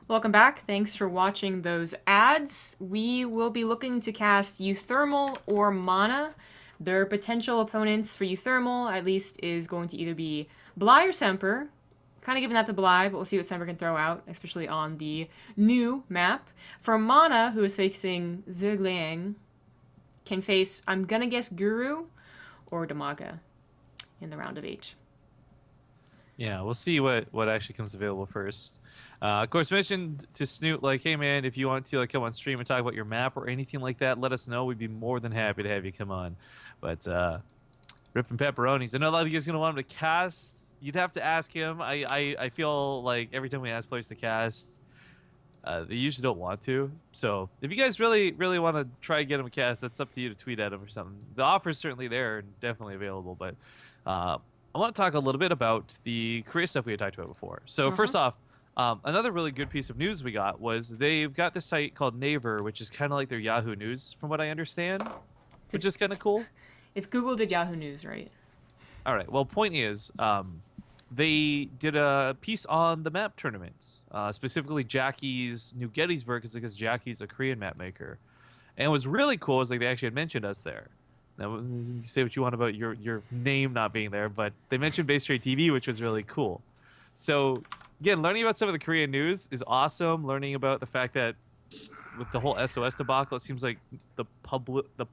Welcome back. Thanks for watching those ads. We will be looking to cast uThermal or Mana. Their potential opponents for uThermal, at least, is going to either be Bly or Semper. Kind of giving that to Bly, but we'll see what Semper can throw out, especially on the new map. For Mana, who is facing Zergliang, can face, I'm gonna guess, Guru or Damaga in the round of 8. Yeah, we'll see what actually comes available first. Of course, mentioned to Snoot, like, hey man, if you want to come on stream and talk about your map or anything like that, let us know. We'd be more than happy to have you come on. But Rippin' Pepperonis, I know a lot of you guys are gonna want him to cast. You'd have to ask him. I feel like every time we ask players to cast, they usually don't want to. So if you guys really want to try and get him a cast, that's up to you to tweet at him or something. The offer's certainly there and definitely available, but I want to talk a little bit about the career stuff we had talked about before. So first off, another really good piece of news we got was they've got this site called Naver, which is kind of like their Yahoo News, from what I understand, which is kind of cool. If Google did Yahoo News, right? All right. Well, point is, they did a piece on the map tournaments, specifically Jackie's New Gettysburg, because Jackie's a Korean map maker, and what's really cool is like they actually had mentioned us there. Now, you say what you want about your name not being there, but they mentioned BaseTradeTV, which was really cool. So, again, learning about some of the Korean news is awesome. Learning about the fact that with the whole SOS debacle, it seems like the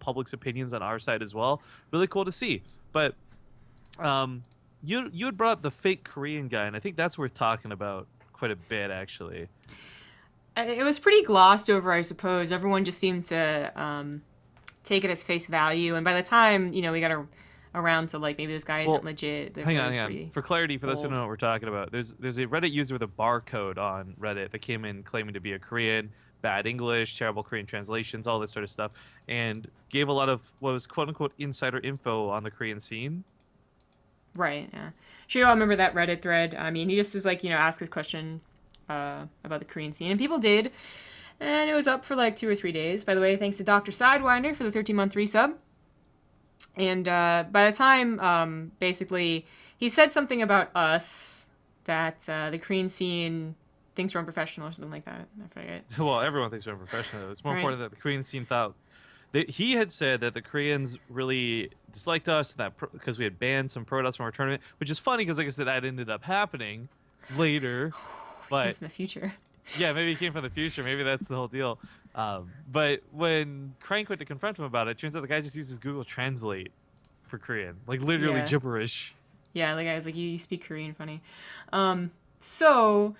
public's opinions on our side as well. Really cool to see. But you had brought up the fake Korean guy, and I think that's worth talking about quite a bit, actually. It was pretty glossed over, I suppose. Everyone just seemed to take it as face value, and by the time we got around to like maybe this guy isn't legit. Hang on. For clarity, for those who know what we're talking about, there's a Reddit user with a barcode on Reddit that came in claiming to be a Korean, bad English, terrible Korean translations, all this sort of stuff, and gave a lot of what was quote unquote insider info on the Korean scene. Right. Yeah. Sure. I remember that Reddit thread. I mean, he just was like, ask his question about the Korean scene, and people did. And it was up for like 2 or 3 days. By the way, thanks to Dr. Sidewinder for the 13-month resub. And by the time, basically, he said something about us that the Korean scene thinks we're unprofessional or something like that. I forget. Well, everyone thinks we're unprofessional. It's more important that the Korean scene thought. He had said that the Koreans really disliked us and that because we had banned some products from our tournament, which is funny because, like I said, that ended up happening later. But from the future. Yeah, maybe he came from the future. Maybe that's the whole deal. But when Crank went to confront him about it, turns out the guy just uses Google Translate for Korean, like literally gibberish. Yeah, the guy was like, "You speak Korean, funny." So,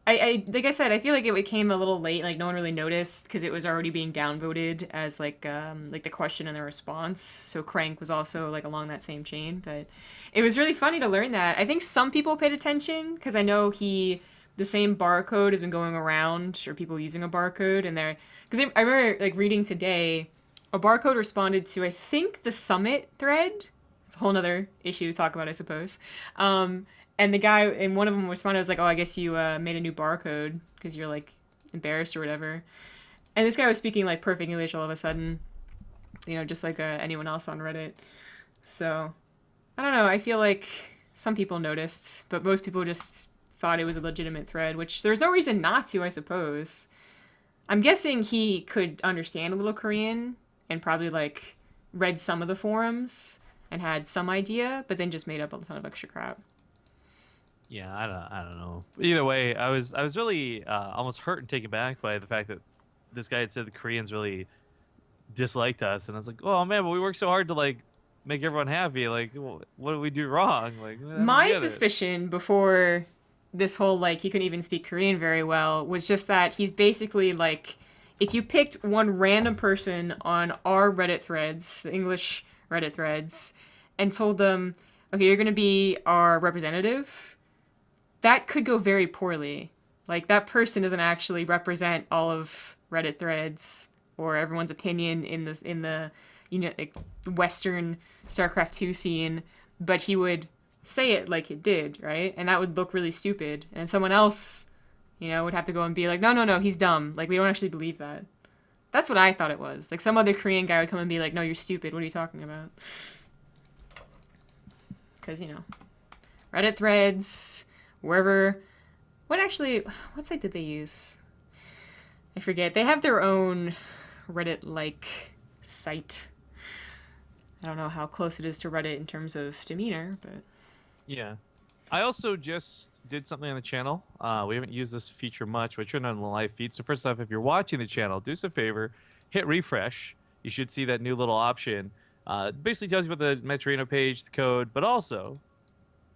I like I said, I feel like it came a little late. Like no one really noticed because it was already being downvoted as like the question and the response. So Crank was also like along that same chain. But it was really funny to learn that. I think some people paid attention because I know the same barcode has been going around, or people using a barcode, and they're because I remember like reading today, a barcode responded to I think the Summit thread. It's a whole other issue to talk about, I suppose. And the guy and one of them responded was like, "Oh, I guess you made a new barcode because you're like embarrassed or whatever." And this guy was speaking like perfect English all of a sudden, just like anyone else on Reddit. So I don't know. I feel like some people noticed, but most people just thought it was a legitimate thread, which there's no reason not to, I suppose. I'm guessing he could understand a little Korean and probably like read some of the forums and had some idea, but then just made up a ton of extra crap. Yeah, I don't know. Either way, I was really almost hurt and taken back by the fact that this guy had said the Koreans really disliked us, and I was like, oh man, but we worked so hard to like make everyone happy. Like, what did we do wrong? Like, my suspicion before this whole like he couldn't even speak Korean very well was just that he's basically like, if you picked one random person on our Reddit threads, the English Reddit threads, and told them, okay, you're going to be our representative, that could go very poorly. Like that person doesn't actually represent all of Reddit threads or everyone's opinion in the like Western StarCraft 2 scene, but he would say it like it did, right? And that would look really stupid. And someone else, would have to go and be like, no, he's dumb. Like, we don't actually believe that. That's what I thought it was. Like, some other Korean guy would come and be like, no, you're stupid. What are you talking about? Because, Reddit threads, wherever what site did they use? I forget. They have their own Reddit-like site. I don't know how close it is to Reddit in terms of demeanor, but Yeah. I also just did something on the channel. We haven't used this feature much, but turned on the live feed. So first off, if you're watching the channel, do us a favor, hit refresh. You should see that new little option. It basically tells you about the Metrino page, the code, but also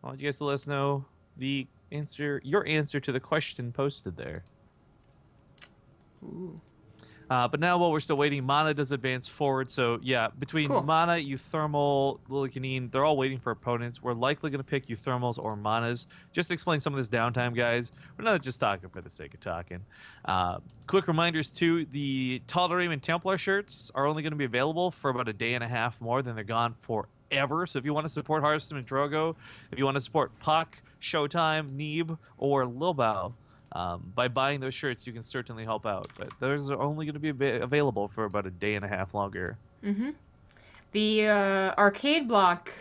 I want you guys to let us know your answer to the question posted there. ooh, But now, while we're still waiting, Mana does advance forward. So, yeah, between cool. Mana, uThermal, Lilicanine, they're all waiting for opponents. We're likely going to pick uThermals or Manas. Just to explain some of this downtime, guys. We're not just talking for the sake of talking. Quick reminders, too. The Tal'Darim and Templar shirts are only going to be available for about a day and a half more, then they're gone forever. So if you want to support Hearthstone and Drogo, if you want to support Puck, Showtime, Neeb, or Lilbao, by buying those shirts, you can certainly help out. But those are only going to be available for about a day and a half longer. Mm-hmm. The arcade block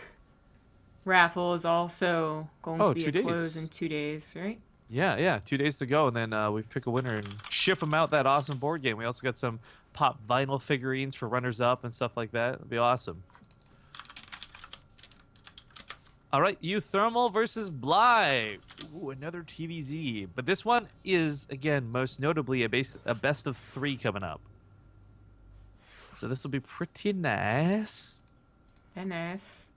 raffle is also going to be 2 days. closed in 2 days, right? Yeah. 2 days to go, and then we pick a winner and ship them out that awesome board game. We also got some pop vinyl figurines for runners-up and stuff like that. It'll be awesome. All right, uThermal versus Bly. Ooh, another TvZ. But this one is, again, most notably a best of 3 coming up. So this will be pretty nice. And nice.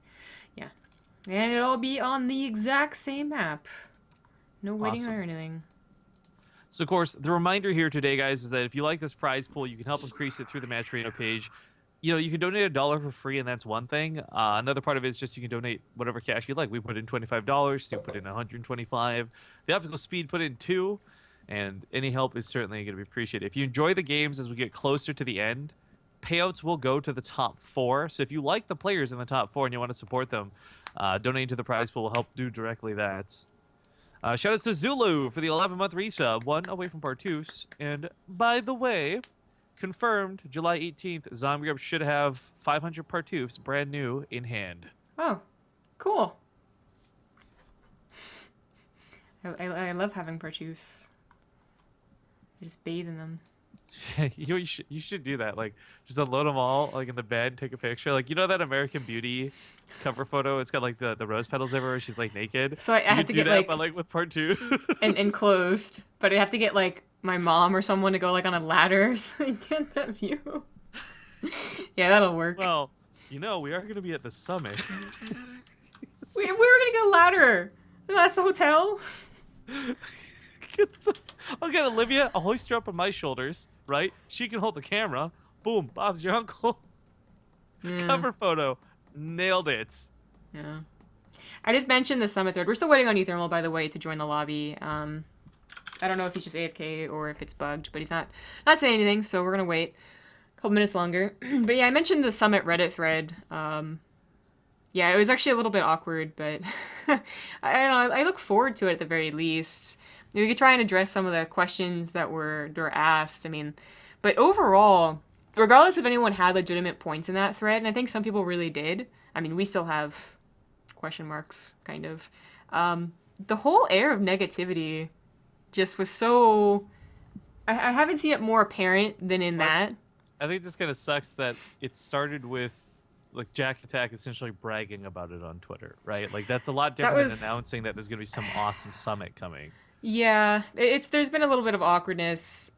Yeah. And it'll be on the exact same map. No waiting Awesome. or anything. So, of course, the reminder here today, guys, is that if you like this prize pool, you can help increase it through the Matcherino page. You know, you can donate $1 for free, and that's one thing. Another part of it is just you can donate whatever cash you like. We put in $25, Stu put in $125. The Optical Speed put in $2, and any help is certainly going to be appreciated. If you enjoy the games as we get closer to the end, payouts will go to the top 4. So if you like the players in the top 4 and you want to support them, donating to the prize pool will help do directly that. Shout out to Zulu for the 11-month resub, 1 away from Partoos. And by the way, confirmed July 18th, Zombie Grub should have 500 Partoofs brand new in hand. Oh, cool. I love having Partoos. I just bathe in them. you should do that. Like, just unload them all, like in the bed, take a picture. Like, you know that American Beauty cover photo? It's got like the rose petals everywhere. She's like naked. So I have to get that, like, but like with part 2. and clothed, but I have to get like my mom or someone to go like on a ladder so I get that view. Yeah, that'll work. Well, you know, we are going to be at the summit. We were gonna get a ladder. That's the hotel. I'll get Olivia. I'll hoist her up on my shoulders, right? She can hold the camera. Boom, Bob's your uncle. Yeah. Cover photo. Nailed it. Yeah. I did mention the summit thread. We're still waiting on uThermal, by the way, to join the lobby. I don't know if he's just AFK or if it's bugged, but he's not saying anything, so we're gonna wait a couple minutes longer. But yeah, I mentioned the summit Reddit thread. Yeah, it was actually a little bit awkward, but I don't know, I look forward to it at the very least. We could try and address some of the questions that were asked. I mean, but overall, regardless if anyone had legitimate points in that thread, and I think some people really did. I mean, we still have question marks, kind of. The whole air of negativity just was so... I haven't seen it more apparent than in that. I think it just kind of sucks that it started with like Jack Attack essentially bragging about it on Twitter, right? Like that's a lot different than announcing that there's going to be some awesome summit coming. Yeah, there's been a little bit of awkwardness.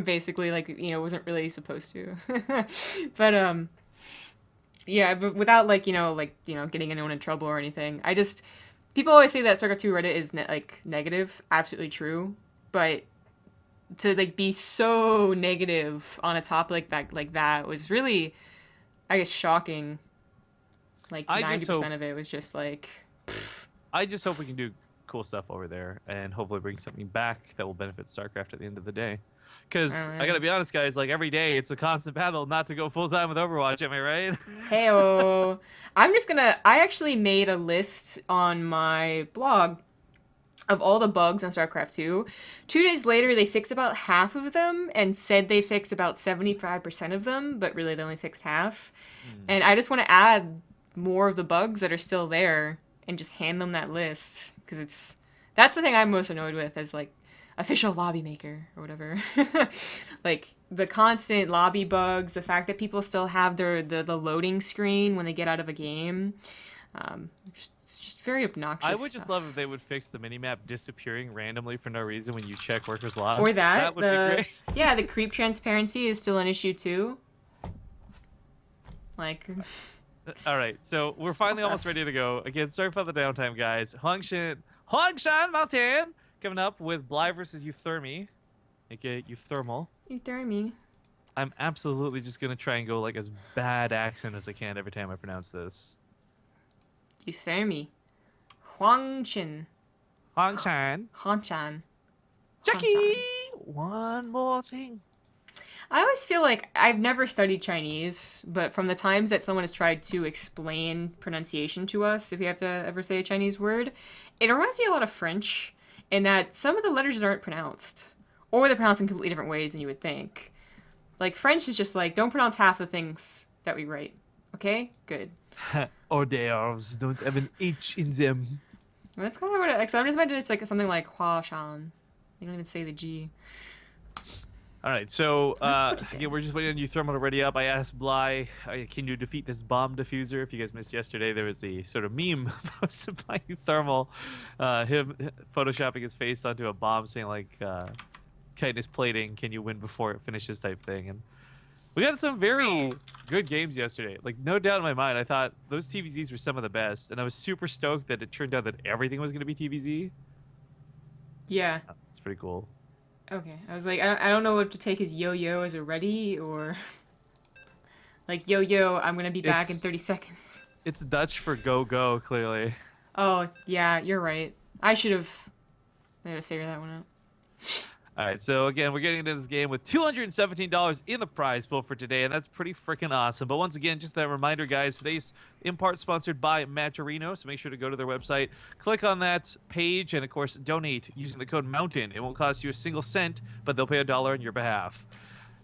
Basically, like, you know, it wasn't really supposed to. But yeah, but without getting anyone in trouble or anything. People always say that StarCraft 2 Reddit is negative, absolutely true, but to be so negative on a topic like that was really, I guess, shocking. 90% of it was just like, pfft. I just hope we can do cool stuff over there and hopefully bring something back that will benefit StarCraft at the end of the day. Because I gotta be honest, guys, every day it's a constant battle not to go full time with Overwatch. Am I right? Heyo. I actually made a list on my blog of all the bugs on StarCraft 2. 2 days later, they fixed about half of them and said they fixed about 75% of them, but really they only fixed half. And I just want to add more of the bugs that are still there and just hand them that list because That's the thing I'm most annoyed with as like official lobby maker or whatever. Like the constant lobby bugs, the fact that people still have the loading screen when they get out of a game. It's just very obnoxious. I would just love stuff. if they would fix the minimap disappearing randomly for no reason when you check workers' Or logs. That that would be great. yeah, the creep transparency is still an issue too. Like All right, so we're small finally almost stuff. ready to go. Again, sorry for the downtime, guys. Huangshan Mt coming up with Bly versus uThermy, aka uThermal. You throwing me? I'm absolutely just gonna try and go like as bad accent as I can every time I pronounce this. You throw me. Huangshan. Huangshan. Hanchan. Jackie! One more thing. I always feel like I've never studied Chinese, but from the times that someone has tried to explain pronunciation to us, if you have to ever say a Chinese word, it reminds me a lot of French in that some of the letters aren't pronounced. Or they're pronounced in completely different ways than you would think. Like, French is just like, don't pronounce half the things that we write. Okay? Good. Hors d'oeuvres don't have an H in them. That's kind of what it, so I'm just imagining it's like something like Huashan. You don't even say the G. All right, so Put it again, there. we're just waiting on uThermal to ready up. I asked Bly, can you defeat this bomb diffuser? If you guys missed yesterday, there was a sort of meme posted by uThermal, him photoshopping his face onto a bomb saying like, chitinous plating, can you win before it finishes type thing. And we had some very good games yesterday. Like, no doubt in my mind, I thought those TvZs were some of the best. And I was super stoked that it turned out that everything was going to be TvZ. Yeah. It's pretty cool. Okay. I was like, I don't know if to take his yo-yo as a ready or... Like, yo-yo, I'm gonna be back in It's 30 seconds. It's Dutch for go go, clearly. Oh, yeah, you're right. I should have figured that one out. All right, so again, we're getting into this game with $217 in the prize pool for today, and that's pretty freaking awesome. But once again, just that reminder, guys, today's in part sponsored by Matcherino, so make sure to go to their website, click on that page, and of course, donate using the code MOUNTAIN. It won't cost you a single cent, but they'll pay $1 on your behalf.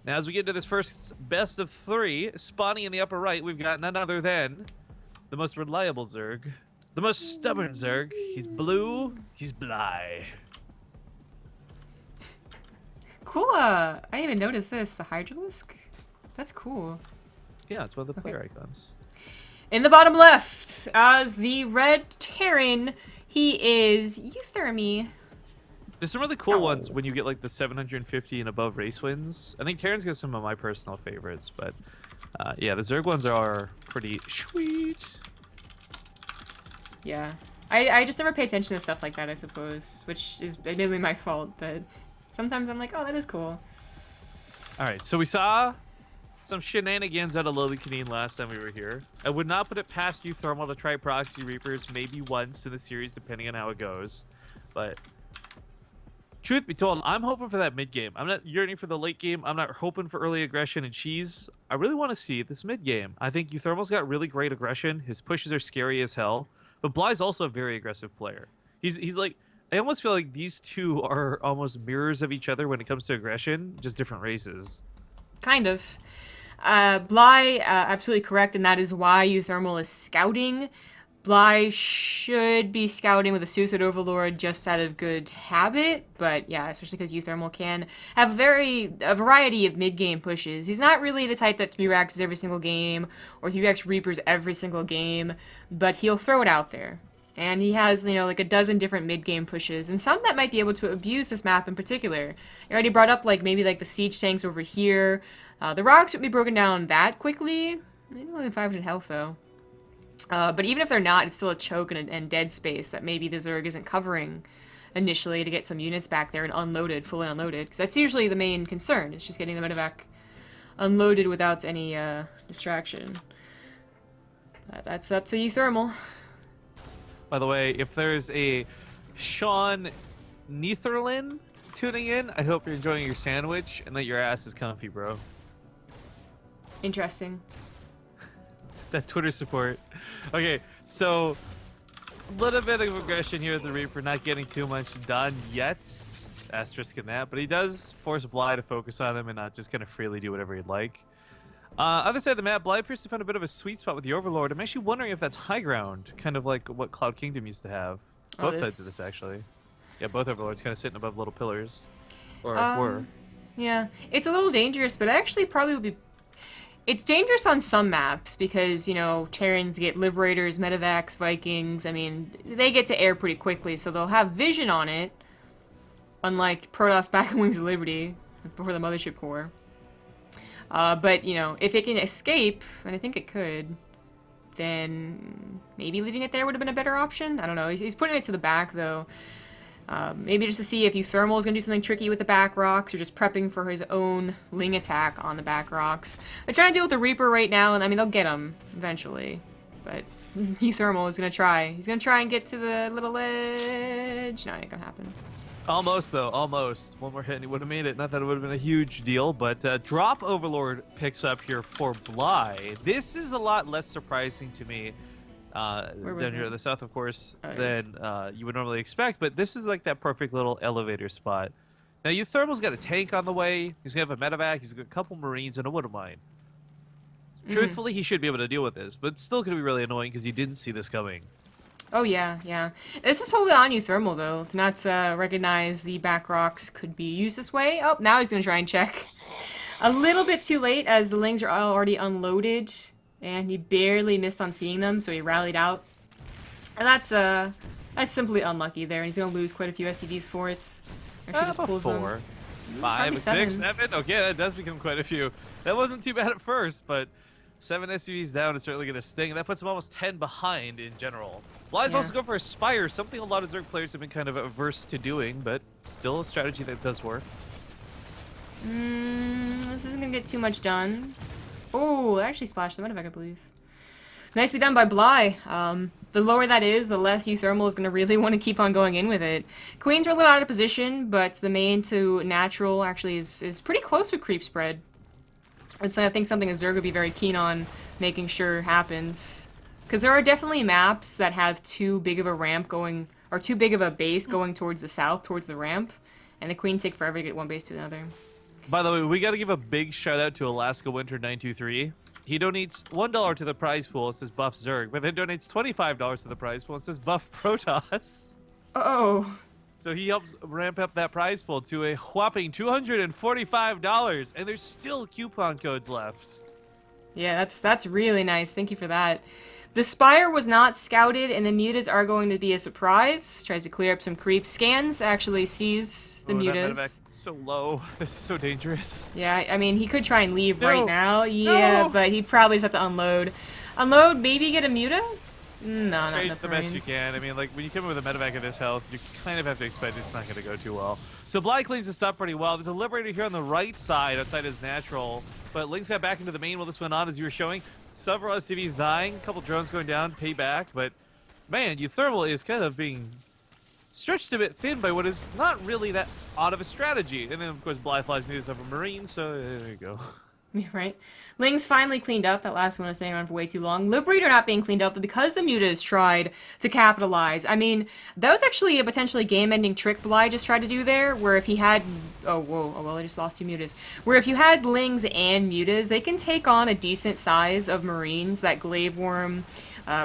Now, as we get into this first best of three, spawning in the upper right, we've got none other than the most reliable Zerg, the most stubborn Zerg. He's blue, he's Bly. Cool, I didn't even notice this. The Hydralisk? That's cool. Yeah, it's one of the player icons. In the bottom left, as the red Terran, he is Euthermy. There's some really cool ones when you get like the 750 and above race wins. I think Terran's got some of my personal favorites, but yeah, the Zerg ones are pretty sweet. Yeah. I just never pay attention to stuff like that, I suppose, which is admittedly my fault, but sometimes I'm like, oh, that is cool. All right, so we saw some shenanigans out of Lily Canine last time we were here. I would not put it past uThermal to try Proxy Reapers maybe once in the series, depending on how it goes. But truth be told, I'm hoping for that mid game. I'm not yearning for the late game. I'm not hoping for early aggression and cheese. I really want to see this mid game. I think uThermal's got really great aggression. His pushes are scary as hell. But Bly's also a very aggressive player. He's like, I almost feel like these two are almost mirrors of each other when it comes to aggression, just different races. Kind of. Bly, absolutely correct, and that is why uThermal is scouting. Bly should be scouting with a Suicide Overlord just out of good habit, but yeah, especially because uThermal can have a variety of mid-game pushes. He's not really the type that 3-racks every single game, or 3-racks Reapers every single game, but he'll throw it out there. And he has, like a dozen different mid-game pushes, and some that might be able to abuse this map in particular. I already brought up, maybe the siege tanks over here. The rocks would be broken down that quickly. Maybe only 500 health, though. But even if they're not, it's still a choke and dead space that maybe the Zerg isn't covering initially to get some units back there and unloaded, fully unloaded. Because that's usually the main concern, is just getting the medevac unloaded without any distraction. But that's up to uThermal. By the way, if there's a Sean Netherlin tuning in, I hope you're enjoying your sandwich and that your ass is comfy, bro. Interesting. That Twitter support. Okay, so a little bit of aggression here with the Reaper, not getting too much done yet. Asterisk in that, but he does force Bly to focus on him and not just kind of freely do whatever he'd like. Other side of the map, Bly appears to find a bit of a sweet spot with the Overlord. I'm actually wondering if that's high ground, kind of like what Cloud Kingdom used to have. Oh, Both sides of this, actually. Yeah, both overlords kind of sitting above little pillars, or were. Yeah, it's a little dangerous, but actually probably would be. It's dangerous on some maps because, you know, Terrans get Liberators, Medivacs, Vikings. I mean, they get to air pretty quickly, so they'll have vision on it. Unlike Protoss back in Wings of Liberty, before the Mothership Core. But, you know, if it can escape, and I think it could, then maybe leaving it there would have been a better option. I don't know. He's putting it to the back, though. Maybe just to see if uThermal is going to do something tricky with the back rocks, or just prepping for his own Ling attack on the back rocks. They're trying to deal with the Reaper right now, and I mean, they'll get him eventually. But uThermal is going to try. He's going to try and get to the little ledge. No, it ain't going to happen. Almost, though. Almost. One more hit and he would have made it. Not that it would have been a huge deal, but Drop Overlord picks up here for Bly. This is a lot less surprising to me. Down here in the south, of course, than you would normally expect, but this is like that perfect little elevator spot. Now, uThermal's got a tank on the way. He's going to have a medevac. He's got a couple marines and a wood of mine. Truthfully, he should be able to deal with this, but it's still going to be really annoying because he didn't see this coming. Oh, yeah, yeah. This is totally on uThermal, though. To not recognize the back rocks could be used this way. Oh, now he's going to try and check. A little bit too late, as the Lings are already unloaded. And he barely missed on seeing them, so he rallied out. And that's simply unlucky there, and he's going to lose quite a few SCVs for it. Actually just pulls 4, them. 5, 6, 7. Okay, that does become quite a few. That wasn't too bad at first, but 7 SCVs down is certainly going to sting, and that puts him almost 10 behind in general. Bly's also going for a Spire, something a lot of Zerg players have been kind of averse to doing, but still a strategy that does work. This isn't going to get too much done. Oh, that actually splashed the medevac, I believe. Nicely done by Bly. The lower that is, the less uThermal is going to really want to keep on going in with it. Queens are a little out of position, but the main to natural actually is pretty close with creep spread. It's, I think, something a Zerg would be very keen on making sure happens. Because there are definitely maps that have too big of a ramp going, or too big of a base going towards the south, towards the ramp, and the Queens take forever to get one base to another. By the way, we got to give a big shout out to Alaska Winter 923. He donates $1 to the prize pool. It says buff Zerg, but then donates $25 to the prize pool. It says buff Protoss. Oh. So he helps ramp up that prize pool to a whopping $245, and there's still coupon codes left. Yeah, that's really nice. Thank you for that. The Spire was not scouted, and the mutas are going to be a surprise. Tries to clear up some creeps. Scans actually sees the mutas. That medevac's so low. This is so dangerous. Yeah, I mean, he could try and leave right now. Yeah, but he'd probably just have to unload. Unload, maybe get a muta? No, not enough the best you can. I mean, like, when you come in with a medevac of this health, you kind of have to expect it's not going to go too well. So Bly cleans this up pretty well. There's a Liberator here on the right side outside his natural, but Lynx got back into the main while this went on, as you were showing. Several SCVs dying, a couple drones going down, payback, but man, uThermal is kind of being stretched a bit thin by what is not really that odd of a strategy. And then, of course, Bly flies mutas over Marines, so there you go. Yeah, right. Ling's finally cleaned up. That last one was staying around for way too long. Liberator not being cleaned up, but because the mutas tried to capitalize. I mean, that was actually a potentially game-ending trick Bly just tried to do there, where if he had... Oh, whoa. Oh, well, I just lost 2 mutas. Where if you had Lings and mutas, they can take on a decent size of Marines. That Glaive Worm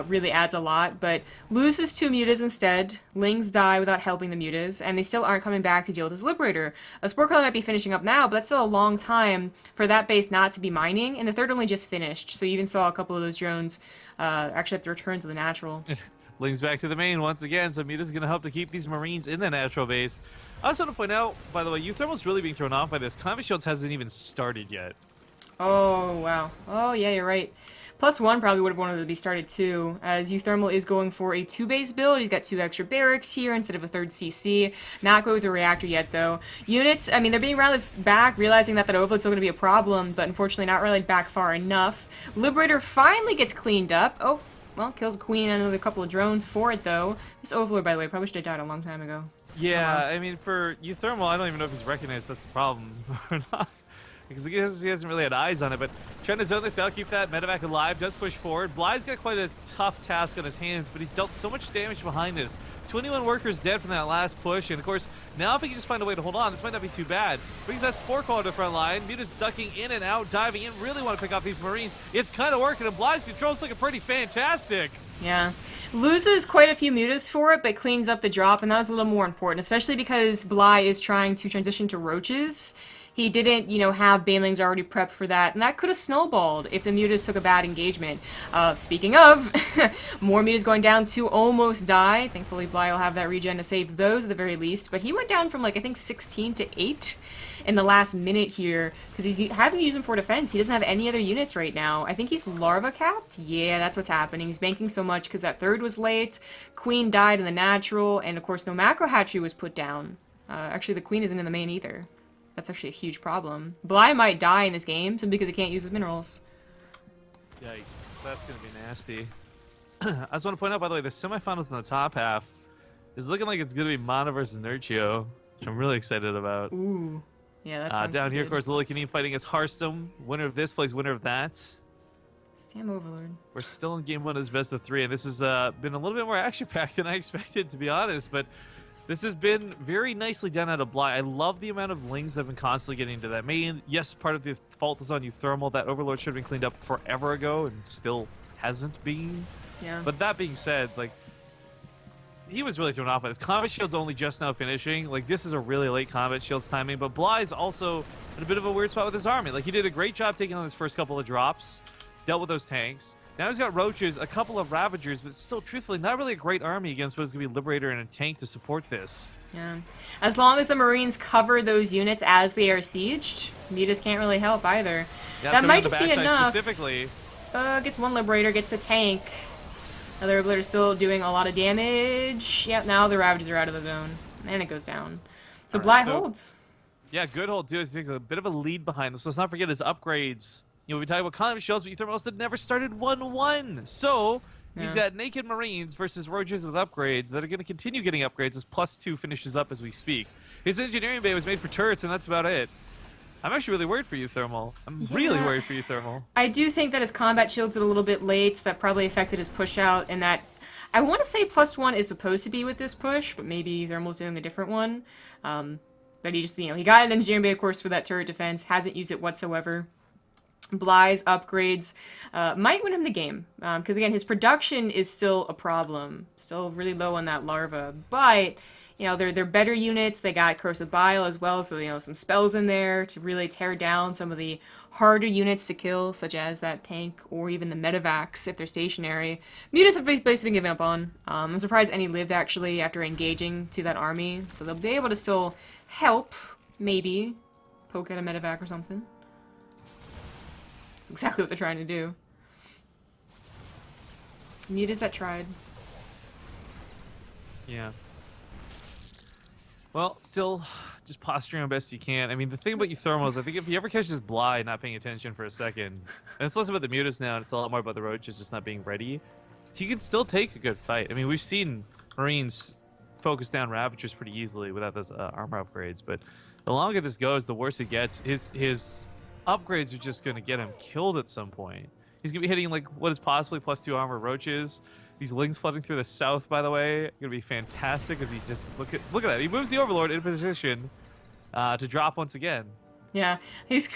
really adds a lot, but loses 2 mutas instead. Lings die without helping the mutas, and they still aren't coming back to deal with his Liberator. A Spore Crawler might be finishing up now, but that's still a long time for that base not to be mining, and the third only just finished, so you even saw a couple of those drones actually have to return to the natural. Lings back to the main once again, so Muta's going to help to keep these Marines in the natural base. I also want to point out, by the way, uThermal's really being thrown off by this. Convoy Shields hasn't even started yet. Oh, wow. Oh, yeah, you're right. +1 probably would have wanted to be started too, as uThermal is going for a 2-base build. He's got 2 extra barracks here instead of a 3rd CC. Not going with a reactor yet, though. Units, I mean, they're being rallied back, realizing that overload's still going to be a problem, but unfortunately not rallied back far enough. Liberator finally gets cleaned up. Oh, well, kills a queen and another couple of drones for it, though. This overlord, by the way, probably should have died a long time ago. Yeah, I mean, for uThermal, I don't even know if he's recognized that's the problem or not. Because he hasn't really had eyes on it, but trying to zone this out, keep that medevac alive, does push forward. Bly's got quite a tough task on his hands, but he's dealt so much damage behind this. 21 workers dead from that last push, and of course, now if he can just find a way to hold on, this might not be too bad. Brings that Spore Call to the front line. Muta's ducking in and out, diving in, really want to pick off these Marines. It's kind of working, and Bly's control's looking pretty fantastic. Yeah. Loses quite a few mutas for it, but cleans up the drop, and that was a little more important, especially because Bly is trying to transition to roaches. He didn't, you know, have banelings already prepped for that, and that could have snowballed if the mutas took a bad engagement. Speaking of, more mutas going down to almost die. Thankfully, Bly will have that regen to save those at the very least, but he went down from, like, I think 16 to 8 in the last minute here, because he's having to use them for defense. He doesn't have any other units right now. I think he's larva capped. Yeah, that's what's happening. He's banking so much because that third was late, queen died in the natural, and of course no macro hatchery was put down. Actually, the queen isn't in the main either. That's actually a huge problem. Bly might die in this game simply because he can't use his minerals. Yikes, that's gonna be nasty. I just want to point out, by the way, the semifinals in the top half is looking like it's gonna be Mana versus Nurchio, which I'm really excited about. Ooh. Yeah, that's down here, of course, Lily Canine fighting against Hearthstone. Winner of this plays winner of that. Stam Overlord. We're still in game 1 as best of 3, and this has been a little bit more action-packed than I expected, to be honest, but this has been very nicely done out of Bly. I love the amount of lings that have been constantly getting into that main. Yes, part of the fault is on uThermal. That Overlord should have been cleaned up forever ago and still hasn't been. Yeah. But that being said, like, he was really thrown off by this. Combat Shield's only just now finishing. Like, this is a really late Combat Shield's timing, but Bly's also in a bit of a weird spot with his army. Like, he did a great job taking on his first couple of drops, dealt with those tanks. Now he's got Roaches, a couple of Ravagers, but still, truthfully, not really a great army against what is going to be Liberator and a tank to support this. Yeah. As long as the Marines cover those units as they are sieged, Mutas can't really help either. Yeah, that might just be enough. Specifically. Gets one Liberator, gets the tank. Another Liberator's still doing a lot of damage. Yep, now the Ravagers are out of the zone. And it goes down. So Bly holds. Yeah, good hold, too. He takes a bit of a lead behind us. Let's not forget his upgrades. You know, we talk about Combat Shells, but uThermal had never started 1-1. So, he's got Naked Marines versus Roaches with upgrades that are going to continue getting upgrades as +2 finishes up as we speak. His Engineering Bay was made for turrets, and that's about it. I'm actually really worried for uThermal. I'm really worried for uThermal. I do think that his Combat Shields are a little bit late, so that probably affected his push out, and that... I want to say +1 is supposed to be with this push, but maybe uThermal's doing a different one. But he just, you know, he got an Engineering Bay, of course, for that turret defense, hasn't used it whatsoever. Bly's upgrades might win him the game, because again, his production is still a problem, still really low on that larva, but you know, they're better units. They got Corrosive Bile as well, so you know, some spells in there to really tear down some of the harder units to kill, such as that tank or even the Medivacs if they're stationary. Mutas have basically been given up on. I'm surprised any lived actually after engaging to that army, so they'll be able to still help, maybe poke at a Medivac or something. Exactly what they're trying to do. Mutas that tried. Yeah. Well, still just posturing on best you can. I mean, the thing about uThermal is I think if he ever catches Bly not paying attention for a second, and it's less about the Mutas now, and it's a lot more about the Roaches just not being ready, he can still take a good fight. I mean, we've seen Marines focus down Ravagers pretty easily without those armor upgrades, but the longer this goes, the worse it gets. His upgrades are just going to get him killed at some point. He's going to be hitting, like, what is possibly +2 armor Roaches. These lings flooding through the south, by the way, going to be fantastic as he just... Look at that. He moves the Overlord in position to drop once again. Yeah, he's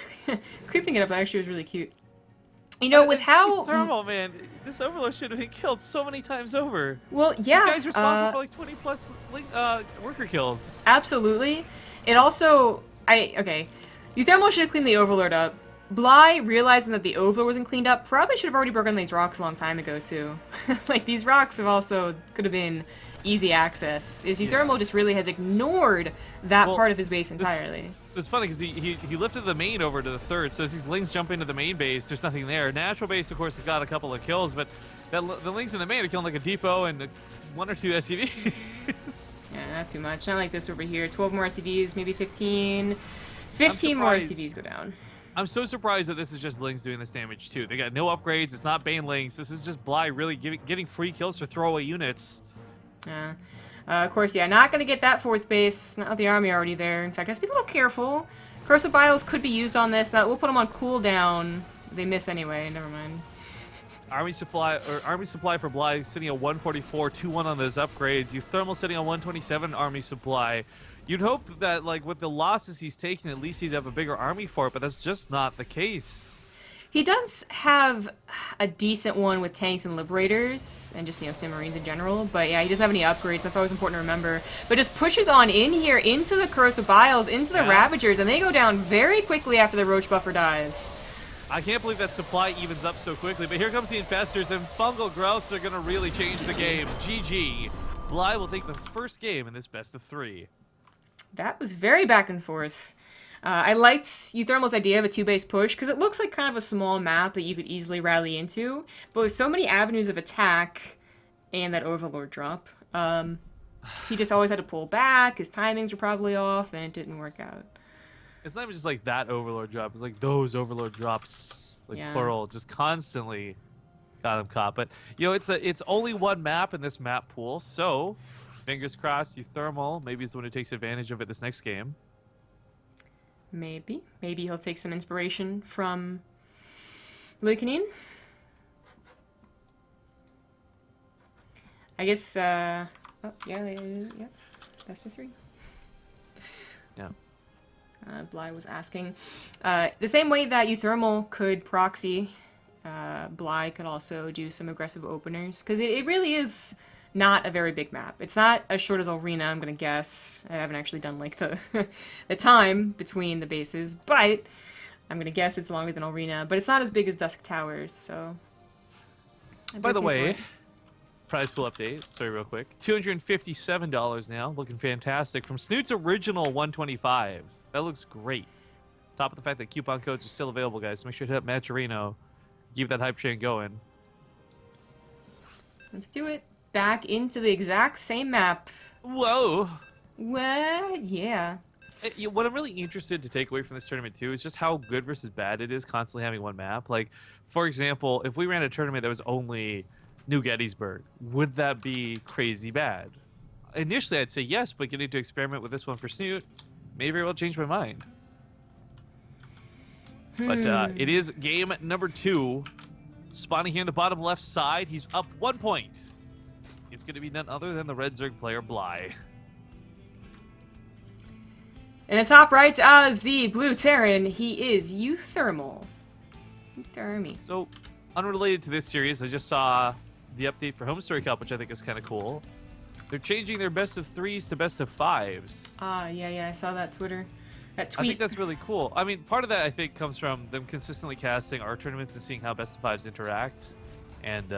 creeping it up. Actually, was really cute. You know, with how... Thermal, man. This Overlord should have been killed so many times over. Well, yeah. This guy's responsible for, like, 20-plus worker kills. Absolutely. It also... Okay. uThermal should have cleaned the Overlord up. Bly, realizing that the Overlord wasn't cleaned up, probably should have already broken these rocks a long time ago, too. Like, these rocks have also... could have been easy access. uThermal just really has ignored that part of his base entirely. It's funny, because he lifted the main over to the third, so as these lings jump into the main base, there's nothing there. Natural base, of course, has got a couple of kills, but the lings in the main are killing, like, a depot and 1 or 2 SCVs. Yeah, not too much. Not like this over here. 12 more SCVs, maybe 15. 15 more SCVs go down. I'm so surprised that this is just lings doing this damage too. They got no upgrades. It's not Bane lings. This is just Bly really getting free kills for throwaway units. Yeah. Of course, yeah, not going to get that 4th base. Not with the army already there. In fact, I have to be a little careful. Corrosive Biles could be used on this. That will put them on cooldown. They miss anyway. Never mind. Army supply for Bly sitting at 144, 2-1 on those upgrades. uThermal sitting on 127 army supply. You'd hope that, like, with the losses he's taken, at least he'd have a bigger army for it, but that's just not the case. He does have a decent one with tanks and liberators, and just, Sim Marines in general. But yeah, he doesn't have any upgrades. That's always important to remember. But just pushes on in here into the Corrosive Biles, into the Ravagers, and they go down very quickly after the Roach Buffer dies. I can't believe that supply evens up so quickly, but here comes the Infestors, and Fungal Growths are going to really change the game. GG. Bly will take the first game in this best of 3. That was very back and forth. I liked uThermal's idea of a 2-base push, because it looks like kind of a small map that you could easily rally into, but with so many avenues of attack, and that Overlord drop, he just always had to pull back, his timings were probably off, and it didn't work out. It's not even just like that Overlord drop, it's like those Overlord drops, like plural, just constantly got him caught. But, it's only one map in this map pool, so fingers crossed uThermal maybe is the one who takes advantage of it this next game. Maybe he'll take some inspiration from Lycaonin. I guess, yeah, best of 3. Yeah. Bly was asking. The same way that uThermal could proxy, Bly could also do some aggressive openers, because it really is not a very big map. It's not as short as Arena, I'm gonna guess. I haven't actually done, like, the the time between the bases, but I'm gonna guess it's longer than Arena, but it's not as big as Dusk Towers, so... By the way, prize pool update, sorry, real quick. $257 now, looking fantastic. From Snoot's original 125. That looks great. Top of the fact that coupon codes are still available, guys, so make sure to hit up Matcherino. Keep that hype train going. Let's do it. Back into the exact same map. Whoa! What? Yeah. What I'm really interested to take away from this tournament, too, is just how good versus bad it is constantly having one map. Like, for example, if we ran a tournament that was only New Gettysburg, would that be crazy bad? Initially, I'd say yes, but getting to experiment with this one for Snoot, maybe I will change my mind. But it is game number 2. Spawning here in the bottom left side. He's up 1 point. It's going to be none other than the Red Zerg player, Bly. In the top right as the Blue Terran, he is uThermal. uThermy. So, unrelated to this series, I just saw the update for Home Story Cup, which I think is kind of cool. They're changing their best of 3s to best of 5s. Yeah, I saw that tweet. I think that's really cool. I mean, part of that, I think, comes from them consistently casting our tournaments and seeing how best of 5s interact. And,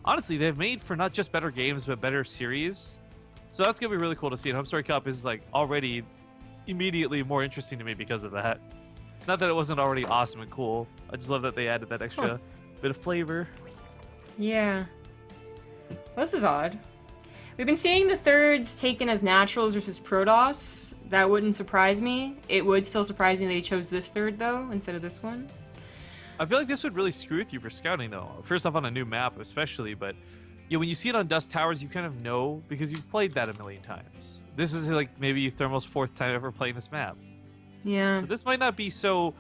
honestly, they've made for not just better games, but better series. So that's going to be really cool to see. And Home Story Cup is, like, already immediately more interesting to me because of that. Not that it wasn't already awesome and cool. I just love that they added that extra bit of flavor. Yeah. Well, this is odd. We've been seeing the thirds taken as naturals versus Protoss. That wouldn't surprise me. It would still surprise me that he chose this third, though, instead of this one. I feel like this would really screw with you for scouting, though. First off, on a new map, especially, but when you see it on Dust Towers, you kind of know because you've played that a million times. This is like maybe uThermal's 4th time ever playing this map. Yeah. So this might not be so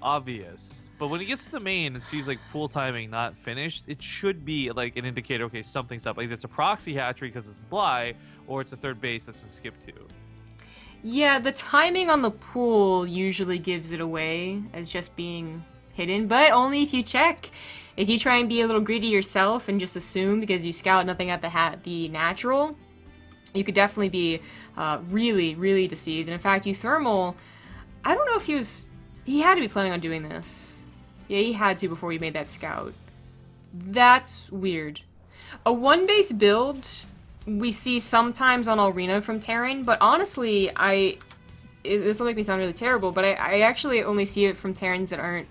obvious, but when he gets to the main and sees like pool timing not finished, it should be like an indicator. Okay, something's up. Like it's a proxy hatchery because it's Bly, or it's a third base that's been skipped to. Yeah, the timing on the pool usually gives it away as just being hidden, but only if you check. If you try and be a little greedy yourself and just assume because you scout nothing at the natural, you could definitely be really, really deceived. And in fact, uThermal, I don't know if he had to be planning on doing this. Yeah, he had to before he made that scout. That's weird. A 1-base build we see sometimes on Arena from Terran, but honestly, this will make me sound really terrible, but I actually only see it from Terrans that aren't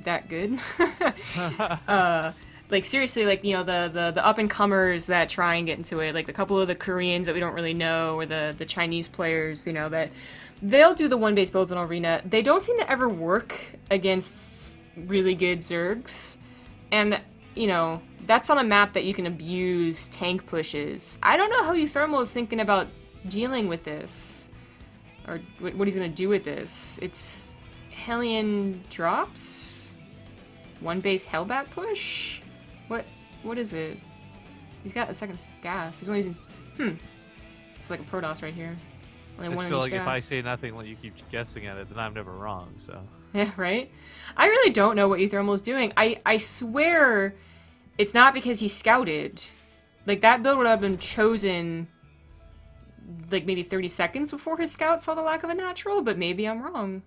that good. Like seriously, like the up and comers that try and get into it, like a couple of the Koreans that we don't really know, or the Chinese players, that they'll do the 1-base builds in Arena. They don't seem to ever work against really good Zergs, and that's on a map that you can abuse tank pushes. I don't know how uThermal is thinking about dealing with this, or what he's gonna do with this. It's Hellion drops. One base Hellbat push? What is it? He's got a second gas. He's only using... It's like a Protoss right here. Only I one just in feel each like if I gas. say nothing, let you keep guessing at it, then I'm never wrong. So Yeah, right? I really don't know what uThermal is doing. I swear it's not because he scouted. Like, that build would have been chosen, like, maybe 30 seconds before his scout saw the lack of a natural, but maybe I'm wrong.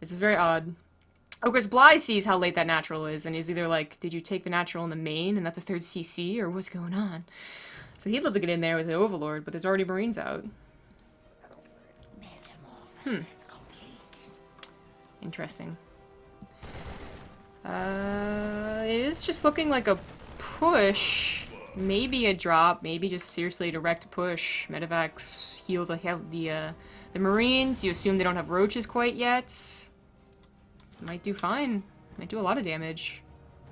This is very odd. Of course, Bly sees how late that natural is, and is either like, did you take the natural in the main, and that's a third CC, or what's going on? So he'd love to get in there with the Overlord, but there's already Marines out. Interesting. It is just looking like a push. Maybe a drop, maybe just seriously a direct push. Medevacs heal the Marines. You assume they don't have roaches quite yet. Might do fine. Might do a lot of damage.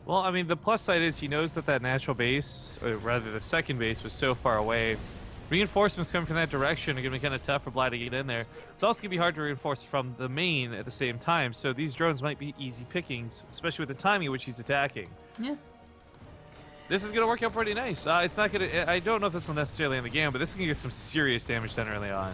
well, I mean, the plus side is he knows that that natural base, or rather the second base, was so far away. Reinforcements coming from that direction are going to be kind of tough for Bly to get in there. It's also going to be hard to reinforce from the main at the same time, so these drones might be easy pickings, especially with the timing in which he's attacking. Yeah. This is going to work out pretty nice. It's not going to... I don't know if this will necessarily end the game, but this is going to get some serious damage done early on.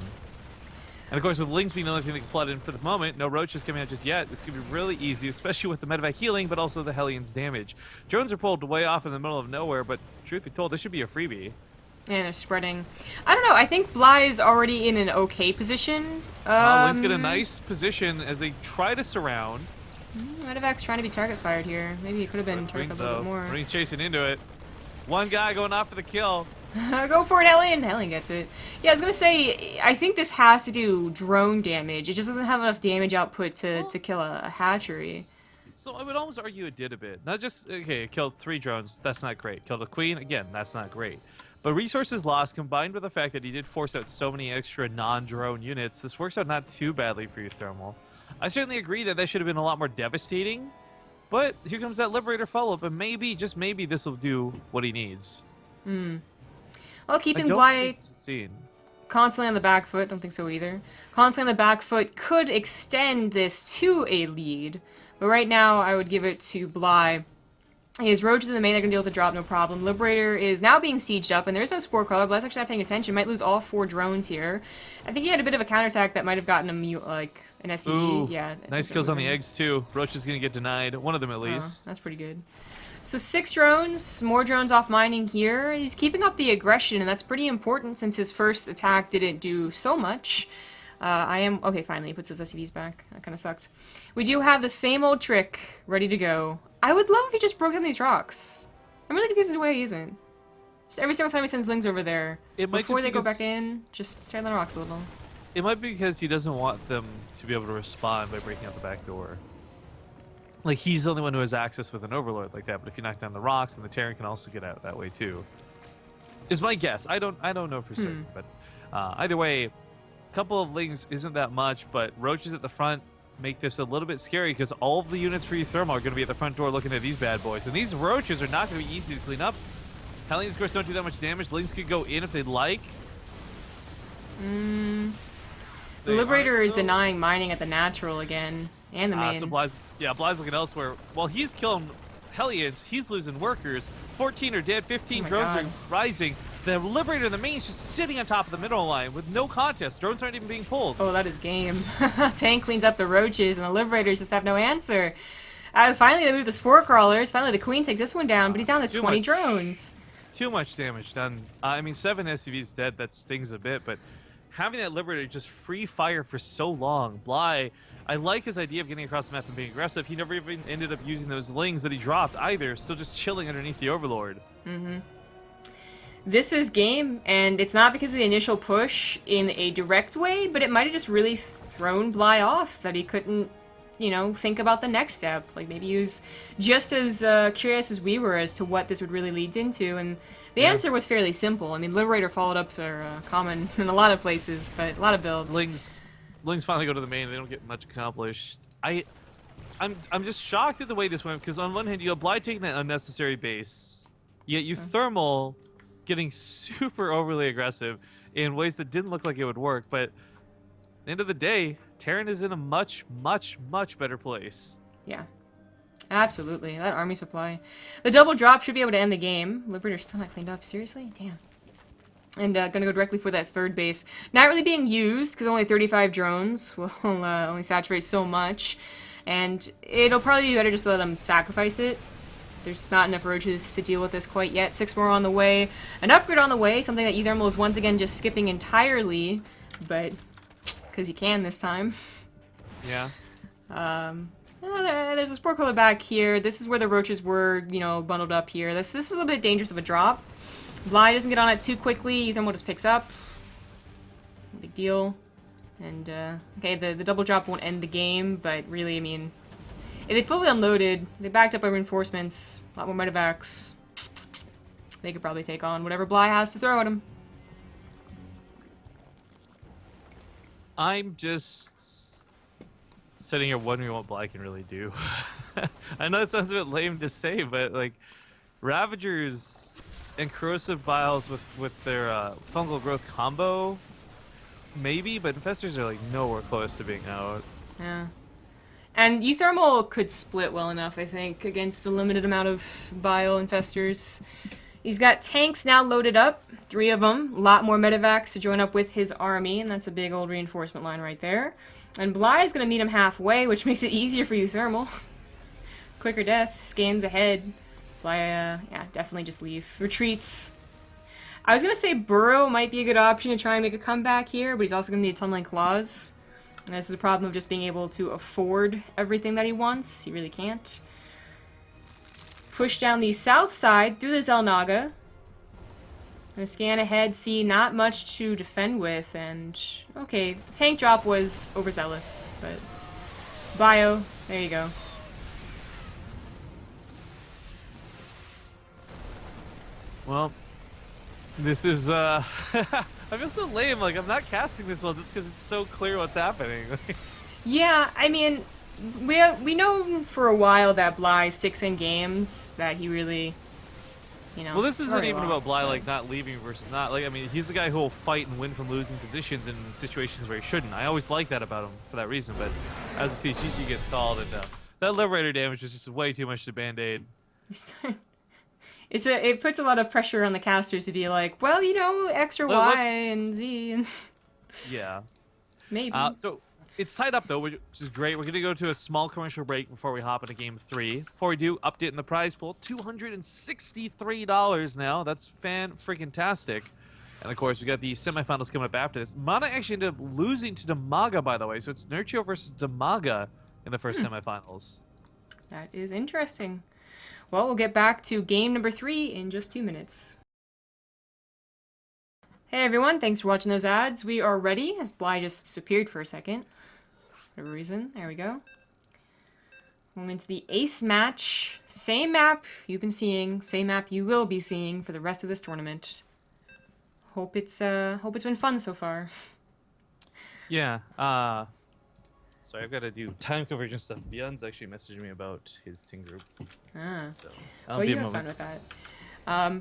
And of course, with Lings being the only thing that can flood in for the moment, no roaches coming out just yet, it's going to be really easy, especially with the medevac healing, but also the Hellions damage. Drones are pulled way off in the middle of nowhere, but truth be told, this should be a freebie. Yeah, they're spreading. I don't know, I think Bly is already in an okay position. Lings get a nice position as they try to surround. Medevac's trying to be target fired here. Maybe it could have been target a little bit more. Marines chasing into it. One guy going off for the kill. Go for it, Hellion! Hellion gets it. Yeah, I was gonna say, I think this has to do drone damage. It just doesn't have enough damage output to kill a hatchery. So I would almost argue it did a bit. Not just, okay, it killed 3 drones. That's not great. Killed a queen. Again, that's not great. But resources lost, combined with the fact that he did force out so many extra non-drone units, this works out not too badly for uThermal. I certainly agree that should have been a lot more devastating, but here comes that Liberator follow-up, and maybe, just maybe, this will do what he needs. Well, keeping Bly Scene. constantly on the back foot, don't think so either. Constantly on the back foot could extend this to a lead, but right now I would give it to Bly. His roaches in the main, they're going to deal with the drop, no problem. Liberator is now being sieged up, and there's no Spore Crawler. Bly's actually not paying attention. Might lose all 4 drones here. I think he had a bit of a counterattack that might have gotten him, like, an SCV. Ooh, yeah. nice kills on the eggs, too. Roach is going to get denied. One of them, at least. That's pretty good. So 6 drones, more drones off mining here. He's keeping up the aggression, and that's pretty important since his first attack didn't do so much. Okay, finally, he puts his SCVs back. That kind of sucked. We do have the same old trick ready to go. I would love if he just broke down these rocks. I'm really confused as to why he isn't. Just every single time he sends Lings over there, before they go back in, just tear the rocks a little. It might be because he doesn't want them to be able to respond by breaking out the back door. Like, he's the only one who has access with an Overlord like that, but if you knock down the rocks, then the Terran can also get out that way, too. Is my guess. I don't know for certain, but either way, a couple of Lings isn't that much, but Roaches at the front make this a little bit scary because all of the units for uThermal are going to be at the front door looking at these bad boys. And these Roaches are not going to be easy to clean up. Hellions, of course, don't do that much damage. Lings could go in if they'd like. The Liberator is denying mining at the natural again, and the main. So Bly's looking elsewhere. While he's killing Hellions, he's losing workers. 14 are dead, 15 drones are rising. The Liberator in the main is just sitting on top of the mineral line with no contest. Drones aren't even being pulled. Oh, that is game. Tank cleans up the roaches, and the Liberators just have no answer. Finally, they move the Spore Crawlers. Finally, the Queen takes this one down, but he's down to 20 drones. Too much damage done. I mean, 7 SCVs dead, that stings a bit, but having that Liberator just free fire for so long, Bly, I like his idea of getting across the map and being aggressive. He never even ended up using those Lings that he dropped either, still just chilling underneath the Overlord. This is game, and it's not because of the initial push in a direct way, but it might have just really thrown Bly off, that he couldn't, you know, think about the next step. Like, maybe he was just as curious as we were as to what this would really lead into, and the answer was fairly simple. I mean, Liberator followed-ups are common in a lot of places, but a lot of builds. Lings finally go to the main, they don't get much accomplished. I'm just shocked at the way this went, because on one hand, you have Bly taking that unnecessary base, yet uThermal getting super overly aggressive in ways that didn't look like it would work, but at the end of the day, Terran is in a much, much, much better place. Yeah. Absolutely. That army supply. The double drop should be able to end the game. Liberator's still not cleaned up. Seriously? Damn. And gonna go directly for that third base. Not really being used, because only 35 drones will only saturate so much. And it'll probably be better just to let them sacrifice it. There's not enough roaches to deal with this quite yet. 6 more on the way. An upgrade on the way, something that uThermal is once again just skipping entirely. But, because he can this time. Yeah. There's a spore cooler back here. This is where the roaches were, you know, bundled up here. This is a little bit dangerous of a drop. Bly doesn't get on it too quickly. uThermal just picks up. Big deal. And, okay, the double drop won't end the game, but really, I mean, if they fully unloaded, they backed up by reinforcements, a lot more medevacs, they could probably take on whatever Bly has to throw at them. I'm just sitting here wondering what Bly can really do. I know it sounds a bit lame to say, but, like, Ravagers and Corrosive Vials with their fungal growth combo, maybe, but Infestors are, like, nowhere close to being out. Yeah. And uThermal could split well enough, I think, against the limited amount of Bile Infestors. He's got tanks now loaded up, 3 of them, a lot more medevacs to join up with his army, and that's a big old reinforcement line right there. And Bly is going to meet him halfway, which makes it easier for uThermal. Quicker death, scans ahead. Bly, yeah, definitely just leave. Retreats. I was going to say Burrow might be a good option to try and make a comeback here, but he's also going to need Tunneling Claws. And this is a problem of just being able to afford everything that he wants. He really can't. Push down the south side through the Zelnaga. Gonna scan ahead, see not much to defend with, and okay, tank drop was overzealous, but bio, there you go. Well, this is I feel so lame, like I'm not casting this one just because it's so clear what's happening. Yeah, I mean, we know for a while that Bly sticks in games, that he really, you know. Well, this isn't even about Bly, but like, not leaving versus not. Like, I mean, he's the guy who will fight and win from losing positions in situations where he shouldn't. I always like that about him for that reason, but as you see, GG gets called, and that Liberator damage was just way too much to Band-Aid. It puts a lot of pressure on the casters to be like, well, you know, X or Y and Z, and yeah. Maybe. So it's tied up, though, which is great. We're going to go to a small commercial break before we hop into Game 3. Before we do, update in the prize pool, $263 now. That's fan-freaking-tastic. And, of course, we got the semifinals coming up after this. Mana actually ended up losing to Damaga, by the way. So it's Nurchio versus Damaga in the first semifinals. That is interesting. Well, we'll get back to game number 3 in just 2 minutes. Hey everyone, thanks for watching those ads. We are ready, as Bly just disappeared for a second. For whatever reason. There we go. Going into the ace match. Same map you've been seeing, same map you will be seeing for the rest of this tournament. Hope it's been fun so far. Yeah, sorry, I've got to do time conversion stuff. Beyond's actually messaging me about his team group. Ah. So, Well, you have fun with that.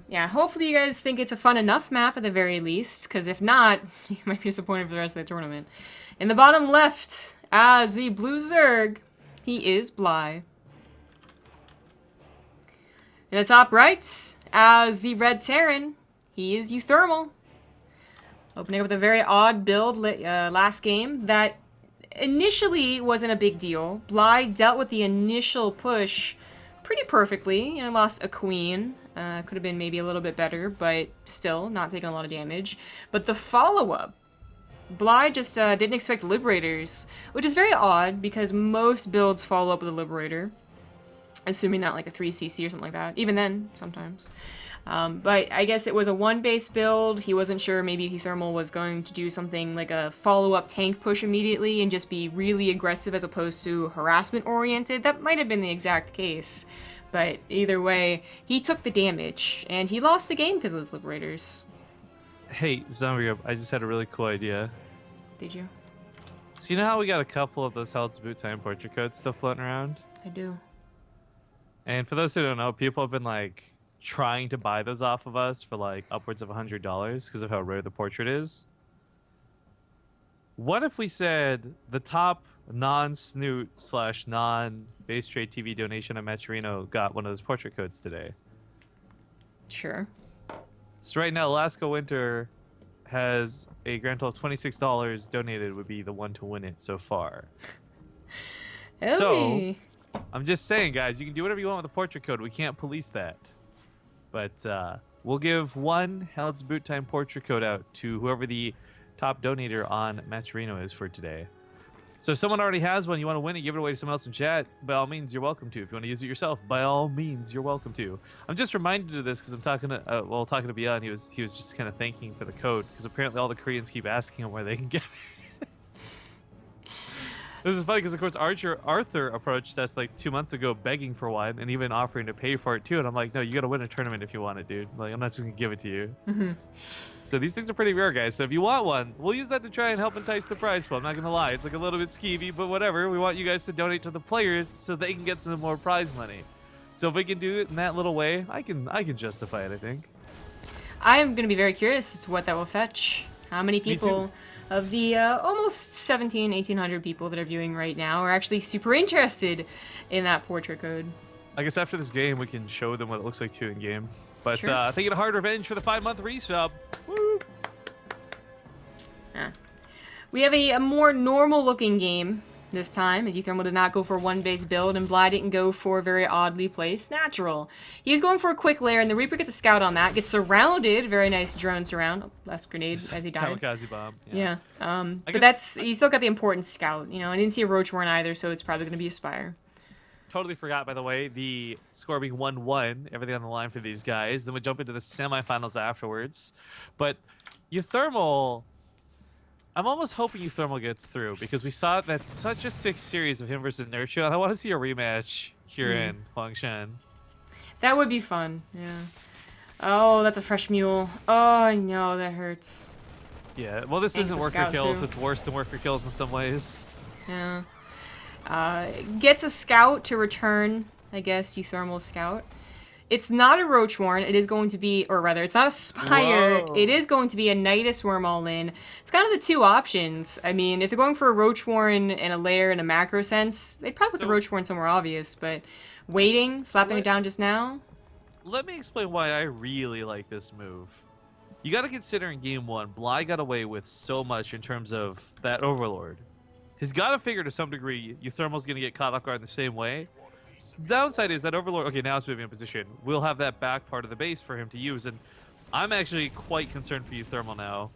Yeah, hopefully you guys think it's a fun enough map at the very least, because if not, you might be disappointed for the rest of the tournament. In the bottom left, as the blue Zerg, he is Bly. In the top right, as the red Terran, he is uThermal. Opening up with a very odd build last game that initially wasn't a big deal. Bly dealt with the initial push pretty perfectly. You know, lost a queen. Could have been maybe a little bit better, but still not taking a lot of damage. But the follow-up, Bly just didn't expect Liberators, which is very odd because most builds follow up with a Liberator. Assuming not like a 3cc or something like that. Even then, sometimes. But I guess it was a 1-base build. He wasn't sure maybe uThermal was going to do something like a follow-up tank push immediately and just be really aggressive as opposed to harassment-oriented. That might have been the exact case. But either way, he took the damage, and he lost the game because of those Liberators. Hey, Zombie, I just had a really cool idea. Did you? So you know how we got a couple of those Hell's Boot Time portrait codes still floating around? I do. And for those who don't know, people have been like trying to buy those off of us for like upwards of $100 because of how rare the portrait is. What if we said the top non-snoot slash non-BaseTradeTV donation on Maturino got one of those portrait codes today. Sure. So right now, Alaska Winter has a grand total of $26 donated would be the one to win it so far. So, Hey. I'm just saying, guys, you can do whatever you want with the portrait code. We can't police that. But we'll give one Hell's Boot Time portrait code out to whoever the top donator on Maturino is for today. So if someone already has one, you want to win it, give it away to someone else in chat, by all means, you're welcome to. If you want to use it yourself, by all means, you're welcome to. I'm just reminded of this because I'm talking to, talking to Beyond, he was just kind of thanking for the code because apparently all the Koreans keep asking him where they can get it. This is funny because, of course, Arthur approached us like 2 months ago begging for one and even offering to pay for it too. And I'm like, no, you got to win a tournament if you want it, dude. Like, I'm not just going to give it to you. Mm-hmm. So these things are pretty rare, guys. So if you want one, we'll use that to try and help entice the prize pool. I'm not going to lie. It's like a little bit skeevy, but whatever. We want you guys to donate to the players so they can get some more prize money. So if we can do it in that little way, I can justify it, I think. I'm going to be very curious as to what that will fetch. How many people of the almost 1,800 people that are viewing right now are actually super interested in that portrait code? I guess after this game, we can show them what it looks like too in game. But Sure. thank you to Hard Revenge for the 5-month resub. Woo! Yeah. We have a more normal looking game this time, as uThermal did not go for one base build, and Bly didn't go for a very oddly placed natural. He's going for a quick lair, and the Reaper gets a scout on that, gets surrounded, very nice drone surround, last grenade as he died. Kamikaze bomb. Yeah, but guess- he still got the important scout, you know. I didn't see a Roach Warren either, so it's probably going to be a Spire. Totally forgot, by the way, the score being 1-1, everything on the line for these guys. Then we jump into the semifinals afterwards. But uThermal, I'm almost hoping uThermal gets through because we saw that's such a sick series of him versus Nurture, and I want to see a rematch here in Huangshan. That would be fun, yeah. Oh, that's a fresh mule. Oh, no, that hurts. Yeah, well, this And isn't the worker scout, kills. too. It's worse than worker kills in some ways. Yeah. Gets a scout to return, I guess, uThermal scout. It's not a Roach Warren. It is going to be, or rather, it's not a Spire. Whoa. It is going to be a Nidus Worm all in. It's kind of the two options. I mean, if they're going for a Roach Warren and a lair in a macro sense, they'd probably put the Roach Warren somewhere obvious, but waiting, slapping it down just now. Let me explain why I really like this move. You got to consider in game one, Bly got away with so much in terms of that Overlord. He's got to figure to some degree uThermal's going to get caught off guard in the same way. The downside is that Overlord, okay, now it's moving in position. We'll have that back part of the base for him to use, and I'm actually quite concerned for uThermal now.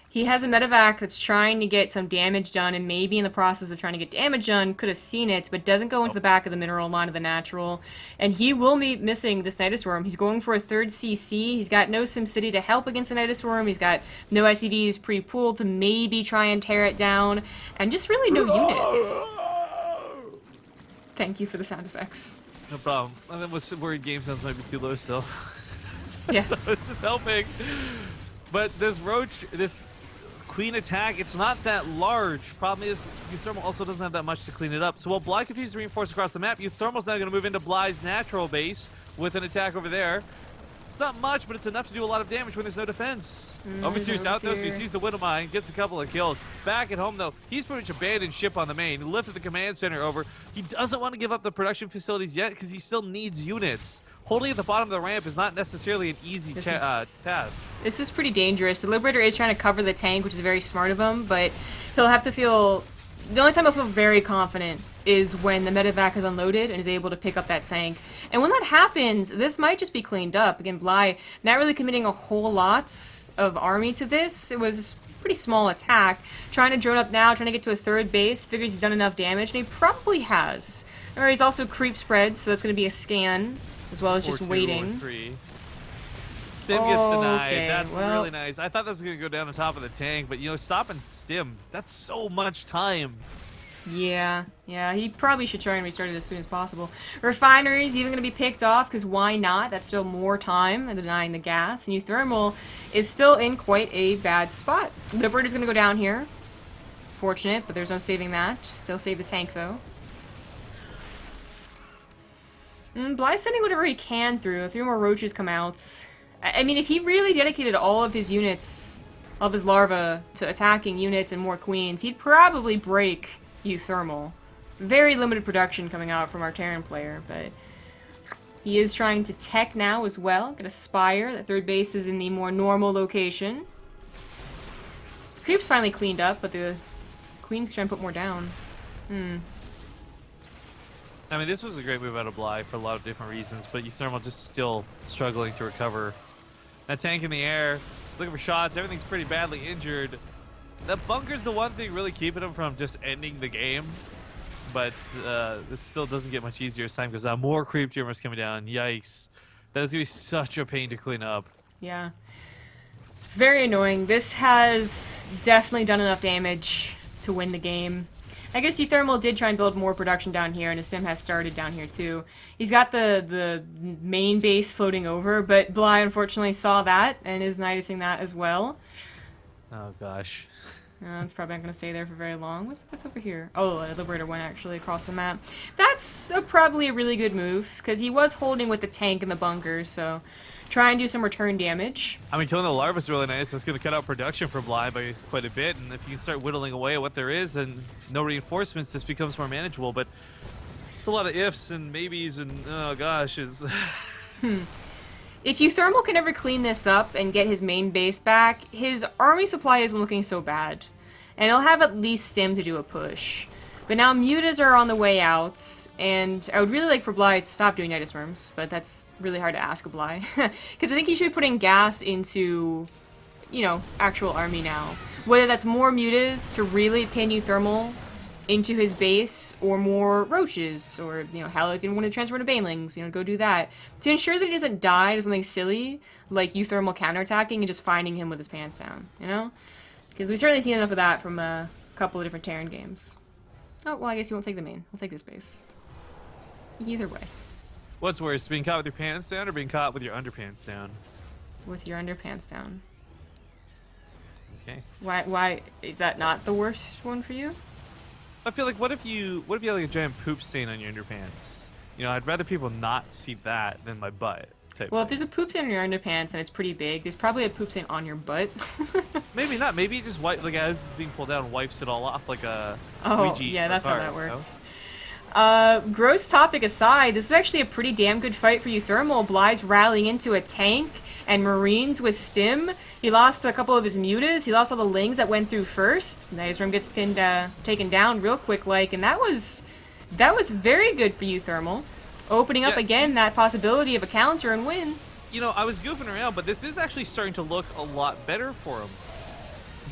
He has a medevac that's trying to get some damage done, and maybe in the process of trying to get damage done, could have seen it, but doesn't go into the back of the mineral line of the natural. And he will be missing this Nidus Worm. He's going for a third CC. He's got no SimCity to help against the Nidus Worm. He's got no ICVs pre-pooled to maybe try and tear it down, and just really no units. Thank you for the sound effects. No problem. I was worried game sounds might be too low still. Yeah. So this is helping. But this Roach, this Queen attack, it's not that large. Problem is, uThermal also doesn't have that much to clean it up. So while Bly continues to reinforce across the map, uThermal's now going to move into Bly's natural base with an attack over there. It's not much, but it's enough to do a lot of damage when there's no defense. Overseer's out though, so he sees the Widow Mine, gets a couple of kills. Back at home though, he's pretty much abandoned ship on the main. He lifted the command center over. He doesn't want to give up the production facilities yet because he still needs units. Holding at the bottom of the ramp is not necessarily an easy task. This is pretty dangerous. The Liberator is trying to cover the tank, which is very smart of him, but he'll have to feel... The only time he'll feel very confident is when the medevac is unloaded and is able to pick up that tank. And when that happens, this might just be cleaned up. Again, Bly not really committing a whole lot of army to this. It was a pretty small attack. Trying to drone up now, trying to get to a third base, figures he's done enough damage, and he probably has. Or he's also creep spread, so that's going to be a scan, as well as just waiting. Stim gets denied. Okay, That's well, really nice. I thought that was going to go down on top of the tank, but you know, stopping Stim, that's so much time. Yeah, he probably should try and restart it as soon as possible. Refinery's even going to be picked off, because why not? That's still more time than denying the gas. And uThermal is still in quite a bad spot. Liberator's going to go down here. Fortunate, but there's no saving that. Still save the tank, though. Bly's sending whatever he can through. 3 more roaches come out. I mean, if he really dedicated all of his units all of his larvae to attacking units and more queens, he'd probably break uThermal. Very limited production coming out from our Terran player, but he is trying to tech now as well. Get a Spire. That third base is in the more normal location. The creep's finally cleaned up, but the queen's trying to put more down. I mean, this was a great move out of Bly for a lot of different reasons, but uThermal just still struggling to recover. That tank in the air, looking for shots, everything's pretty badly injured. That bunker's the one thing really keeping him from just ending the game, but this still doesn't get much easier as time goes on. More creep jammers coming down, yikes. That is going to be such a pain to clean up. Yeah. Very annoying. This has definitely done enough damage to win the game. I guess uThermal did try and build more production down here, and his sim has started down here too. He's got the main base floating over, but Bly unfortunately saw that and is noticing that as well. Oh gosh. It's probably not going to stay there for very long. What's over here? Oh, Liberator went actually across the map. That's probably a really good move, because he was holding with the tank in the bunker, so try and do some return damage. I mean, killing the larva is really nice. It's going to cut out production for Bly by quite a bit, and if you can start whittling away at what there is, then no reinforcements, this becomes more manageable, but it's a lot of ifs and maybes and, oh gosh, is... If uThermal can ever clean this up and get his main base back, his army supply isn't looking so bad. And he'll have at least Stim to do a push. But now mutas are on the way out, and I would really like for Bly to stop doing Nidus Worms, but that's really hard to ask of Bly. Because I think he should be putting gas into, you know, actual army now. Whether that's more mutas to really pin uThermal into his base, or more roaches, or, you know, hell, if you want to transfer to banelings, you know, go do that. To ensure that he doesn't die to something silly, like uThermal counterattacking and just finding him with his pants down, you know? Because we've certainly seen enough of that from a couple of different Terran games. Oh, well, I guess he won't take the main. I'll take this base. Either way. What's worse, being caught with your pants down or being caught with your underpants down? With your underpants down. Okay. Why is that not the worst one for you? I feel like, what if you had like a giant poop stain on your underpants? You know, I'd rather people not see that than my butt. Well, if there's a poop stain on your underpants and it's pretty big, there's probably a poop stain on your butt. Maybe not. Maybe it just like as it's being pulled down, wipes it all off like a squeegee. Oh, yeah, that's car, how that works. Gross topic aside, this is actually a pretty damn good fight for uThermal. Bly's rallying into a tank and Marines with Stim. He lost a couple of his mutas. He lost all the lings that went through first. Nidusworm gets pinned, taken down real quick, and that was very good for uThermal. Opening up again that possibility of a counter and win. You know, I was goofing around, but this is actually starting to look a lot better for him.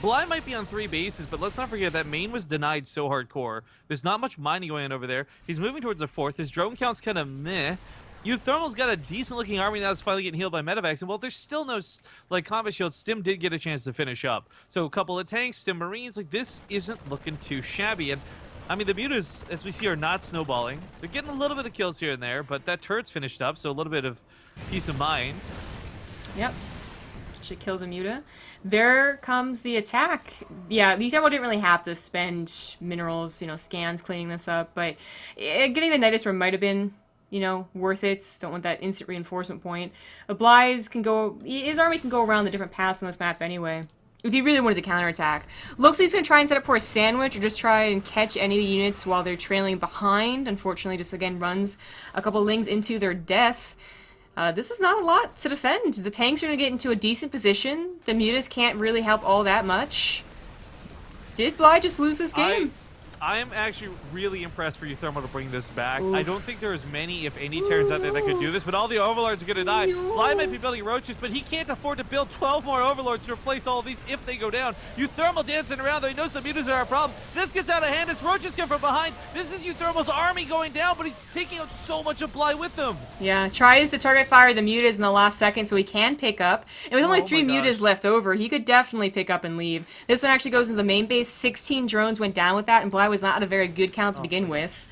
Bly might be on 3 bases, but let's not forget that main was denied so hardcore. There's not much mining going on over there. He's moving towards a 4th. His drone count's kind of meh. uThermal's got a decent-looking army now that's finally getting healed by medevacs, and well, there's still no, like, combat shield. Stim did get a chance to finish up. So a couple of tanks, Stim Marines, like, this isn't looking too shabby, and I mean, the mutas, as we see, are not snowballing. They're getting a little bit of kills here and there, but that turret's finished up, so a little bit of peace of mind. Yep. She kills a muta. There comes the attack. Yeah, uThermal didn't really have to spend minerals, you know, scans cleaning this up, but getting the Nidus Worm might have been, you know, worth it. Don't want that instant reinforcement point. Bly's can go, his army can go around the different paths on this map anyway, if he really wanted to counterattack. Looks like he's going to try and set up for a sandwich or just try and catch any of the units while they're trailing behind. Unfortunately, just again runs a couple lings into their death. This is not a lot to defend. The tanks are going to get into a decent position. The mutas can't really help all that much. Did Bly just lose this game? I am actually really impressed for uThermal to bring this back. Oof. I don't think there is many, if any, Terrans out there that could do this, but all the Overlords are going to die. Bly might be building roaches, but he can't afford to build 12 more Overlords to replace all of these if they go down. uThermal dancing around, though he knows the mutas are a problem. This gets out of hand as roaches come from behind. This is uThermal's army going down, but he's taking out so much of Bly with them. Yeah, tries to target fire the mutas in the last second so he can pick up. And with only 3 mutas left over, he could definitely pick up and leave. This one actually goes into the main base. 16 drones went down with that, and Bly was not a very good count to begin with.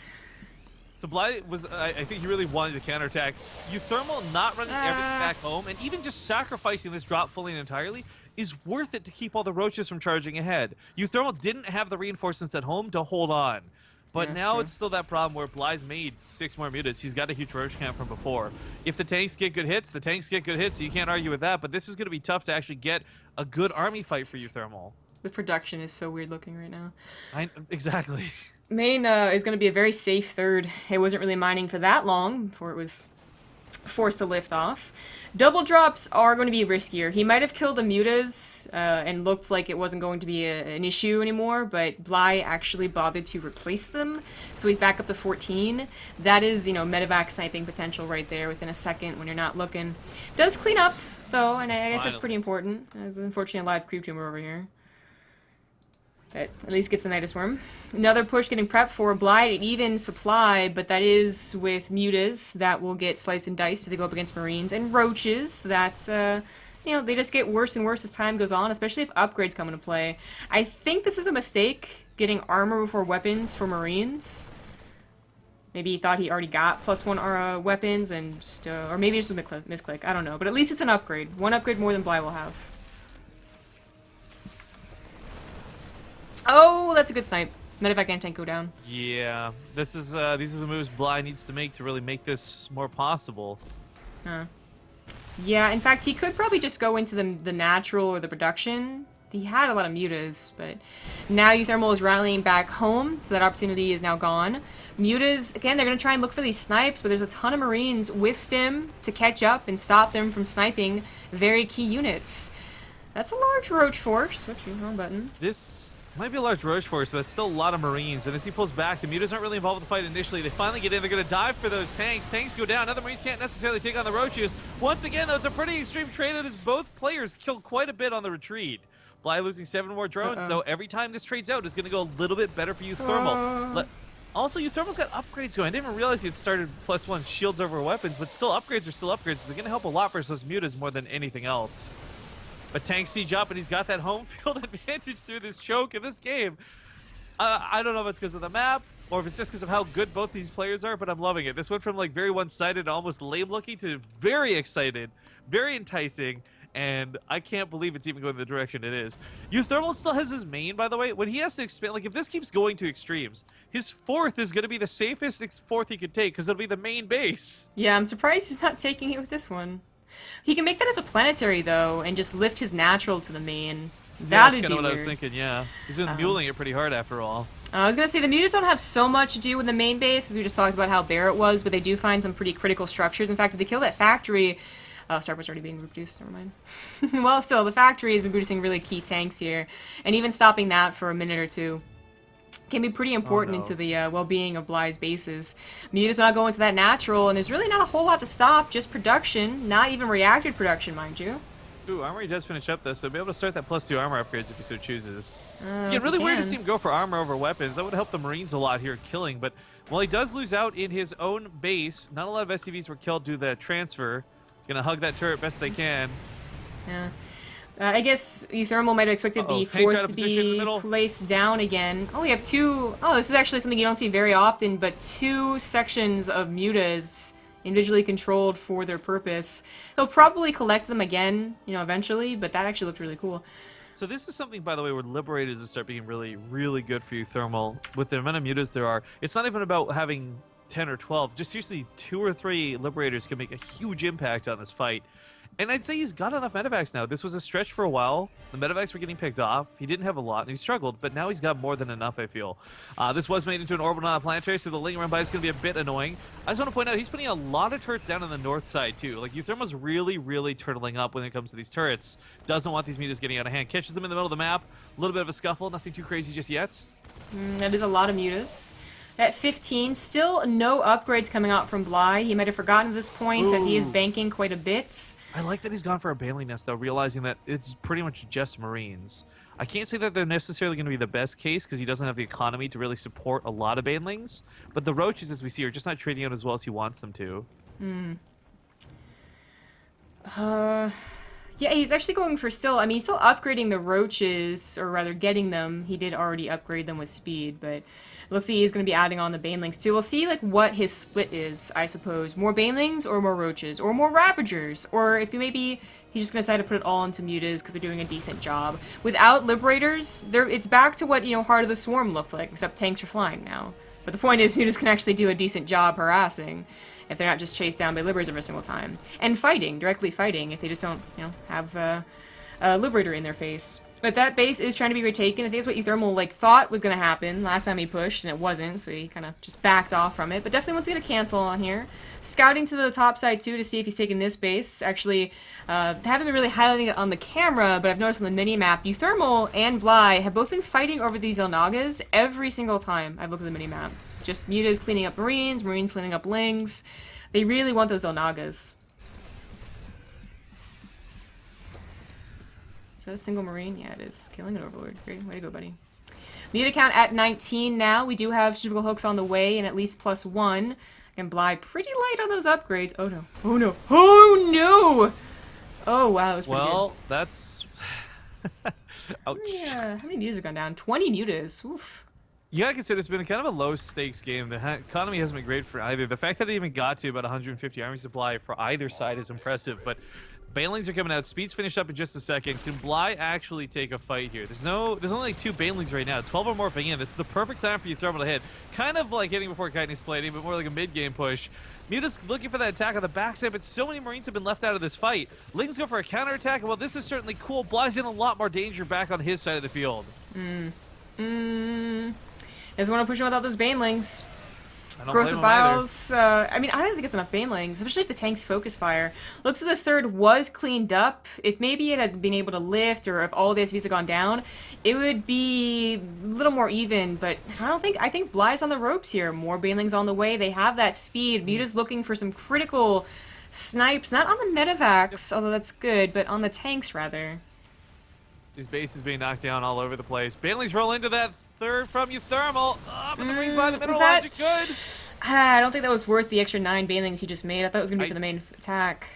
So Bly was, I think he really wanted to counterattack. uThermal not running everything back home, and even just sacrificing this drop fully and entirely is worth it to keep all the roaches from charging ahead. uThermal didn't have the reinforcements at home to hold on. But Yeah, that's now true. it's still that problem where Bly's made 6 more mutas. He's got a huge roach camp from before. If the tanks get good hits, the tanks get good hits. So you can't argue with that. But this is going to be tough to actually get a good army fight for uThermal. The production is so weird looking right now. Exactly. Main is going to be a very safe third. It wasn't really mining for that long before it was forced to lift off. Double drops are going to be riskier. He might have killed the mutas and looked like it wasn't going to be an issue anymore, but Bly actually bothered to replace them, so he's back up to 14. That is, medevac sniping potential right there within a second when you're not looking. Does clean up, though, and I guess that's pretty important. There's unfortunately a live creep tumor over here. But at least gets the Nidus Worm. Another push getting prepped for Blight at even supply, but that is with mutas that will get sliced and diced if they go up against Marines, and roaches that, they just get worse and worse as time goes on, especially if upgrades come into play. I think this is a mistake, getting armor before weapons for Marines. Maybe he thought he already got +1 weapons, and just, or maybe it's just a misclick, I don't know. But at least it's an upgrade. One upgrade more than Bly will have. Oh, that's a good snipe. Medevac and tank go down. Yeah, these are the moves Bly needs to make to really make this more possible. Huh. Yeah, in fact, he could probably just go into the natural or the production. He had a lot of mutas, but now uThermal is rallying back home, so that opportunity is now gone. Mutas, again, they're going to try and look for these snipes, but there's a ton of Marines with stim to catch up and stop them from sniping very key units. That's a large roach force. Whoops, wrong button. This might be a large roach force, but it's still a lot of Marines. And as he pulls back, the mutas aren't really involved with the fight initially. They finally get in. They're going to dive for those tanks. Tanks go down. Other Marines can't necessarily take on the roaches. Once again, though, it's a pretty extreme trade out as both players kill quite a bit on the retreat. Bly losing 7 more drones, though. Every time this trades out is going to go a little bit better for uThermal. Also, uThermal's got upgrades going. I didn't even realize he had started +1 shields over weapons, but still, upgrades are still upgrades. They're going to help a lot versus those mutas more than anything else. But tank siege up, and he's got that home field advantage through this choke in this game. I don't know if it's because of the map or if it's just because of how good both these players are, but I'm loving it. This went from like very one-sided, almost lame-looking to very excited, very enticing, and I can't believe it's even going the direction it is. uThermal still has his main, by the way. When he has to expand, like if this keeps going to extremes, his 4th is going to be the safest 4th he could take because it'll be the main base. Yeah, I'm surprised he's not taking it with this one. He can make that as a planetary, though, and just lift his natural to the main. That'd That's kind be of what weird. I was thinking, yeah. He's been muling it pretty hard after all. I was going to say, the mutas don't have so much to do with the main base, as we just talked about how bare it was, but they do find some pretty critical structures. In fact, if they kill that factory... Oh, Starport's already being reproduced, never mind. Well, still, the factory has been producing really key tanks here, and even stopping that for a minute or two can be pretty important into the well-being of Bly's bases. Mutas not going to that natural, and there's really not a whole lot to stop, just production, not even reacted production, mind you. Ooh, armory does finish up, though, so be able to start that +2 armor upgrades if he so chooses. Yeah, Yeah, really weird to see him go for armor over weapons. That would help the Marines a lot here killing, but while he does lose out in his own base, not a lot of SCVs were killed due to the transfer. Gonna hug that turret best they can. Yeah. I guess uThermal might have expected the Tanks are out 4th of to position in the be middle. placed down again. Oh, we have 2... Oh, this is actually something you don't see very often, but 2 sections of mutas individually controlled for their purpose. He'll probably collect them again, eventually, but that actually looked really cool. So this is something, by the way, where Liberators will start being really, really good for uThermal. With the amount of mutas there are, it's not even about having 10 or 12. Just seriously, 2 or 3 Liberators can make a huge impact on this fight. And I'd say he's got enough medevacs now. This was a stretch for a while. The medevacs were getting picked off. He didn't have a lot, and he struggled, but now he's got more than enough, I feel. This was made into an orbital, not a planetary, so the link run by is going to be a bit annoying. I just want to point out, he's putting a lot of turrets down on the north side, too. Like, uThermal's really, really turtling up when it comes to these turrets. Doesn't want these mutas getting out of hand. Catches them in the middle of the map. A little bit of a scuffle. Nothing too crazy just yet. That is a lot of mutas. At 15, still no upgrades coming out from Bly. He might have forgotten at this point, as he is banking quite a bit. I like that he's gone for a Baneling Nest, though, realizing that it's pretty much just Marines. I can't say that they're necessarily going to be the best case, because he doesn't have the economy to really support a lot of Banelings, but the Roaches, as we see, are just not trading out as well as he wants them to. Yeah, he's actually going for still... I mean, he's still upgrading the Roaches, or rather getting them. He did already upgrade them with speed, but... Looks like he's going to be adding on the Banelings too. We'll see like what his split is, I suppose. More Banelings or more Roaches or more Ravagers. Or if maybe he's just going to decide to put it all into mutas because they're doing a decent job. Without Liberators, it's back to what, Heart of the Swarm looked like, except tanks are flying now. But the point is, Mutas can actually do a decent job harassing if they're not just chased down by Liberators every single time. And fighting, directly fighting, if they just don't, you know, have a Liberator in their face. But that base is trying to be retaken. I think it's what uThermal, like, thought was going to happen last time he pushed, and it wasn't, so he kind of just backed off from it. But definitely wants to get a cancel on here. Scouting to the top side, too, to see if he's taking this base. Actually, haven't been really highlighting it on the camera, but I've noticed on the mini-map, uThermal and Bly have both been fighting over these Zelnagas every single time I've looked at the mini-map. Just Mutas cleaning up Marines, Marines cleaning up Lings. They really want those Zelnagas. Is that a single Marine? Yeah, it is. Killing an Overlord. Great. Way to go, buddy. Muta count at 19 now. We do have Typical Hooks on the way and at least +1. And Bly pretty light on those upgrades. Oh no. Oh no. Oh no! Oh wow, that was pretty good. That's... Ouch. Yeah, how many mutas have gone down? 20 mutas. Oof. Yeah, I can say it's been kind of a low-stakes game. The economy hasn't been great for either. The fact that it even got to about 150 army supply for either side is impressive, but Banelings are coming out. Speed's finished up in just a second. Can Bly actually take a fight here? There's only like 2 Banelings right now. 12 are morphing in. This is the perfect time for uThermal to hit. Kind of like hitting before Chitinous plating, but more like a mid-game push. Muta's looking for that attack on the backside, but so many Marines have been left out of this fight. Lings go for a counterattack, and well, this is certainly cool. Bly's in a lot more danger back on his side of the field. Doesn't want to push him without those Banelings. Corsair Biles, I mean, I don't think it's enough Banelings, especially if the tank's focus fire. Looks like this third was cleaned up. If maybe it had been able to lift, or if all the SVs had gone down, it would be a little more even, but I think Bly's on the ropes here. More Banelings on the way. They have that speed. Muta's looking for some critical snipes, not on the medevacs, although that's good, but on the tanks, rather. These bases being knocked down all over the place. Banelings roll into that third from uThermal. But the Marines by the middle lines are good. I don't think that was worth the extra 9 Banelings he just made. I thought it was going to be for the main attack.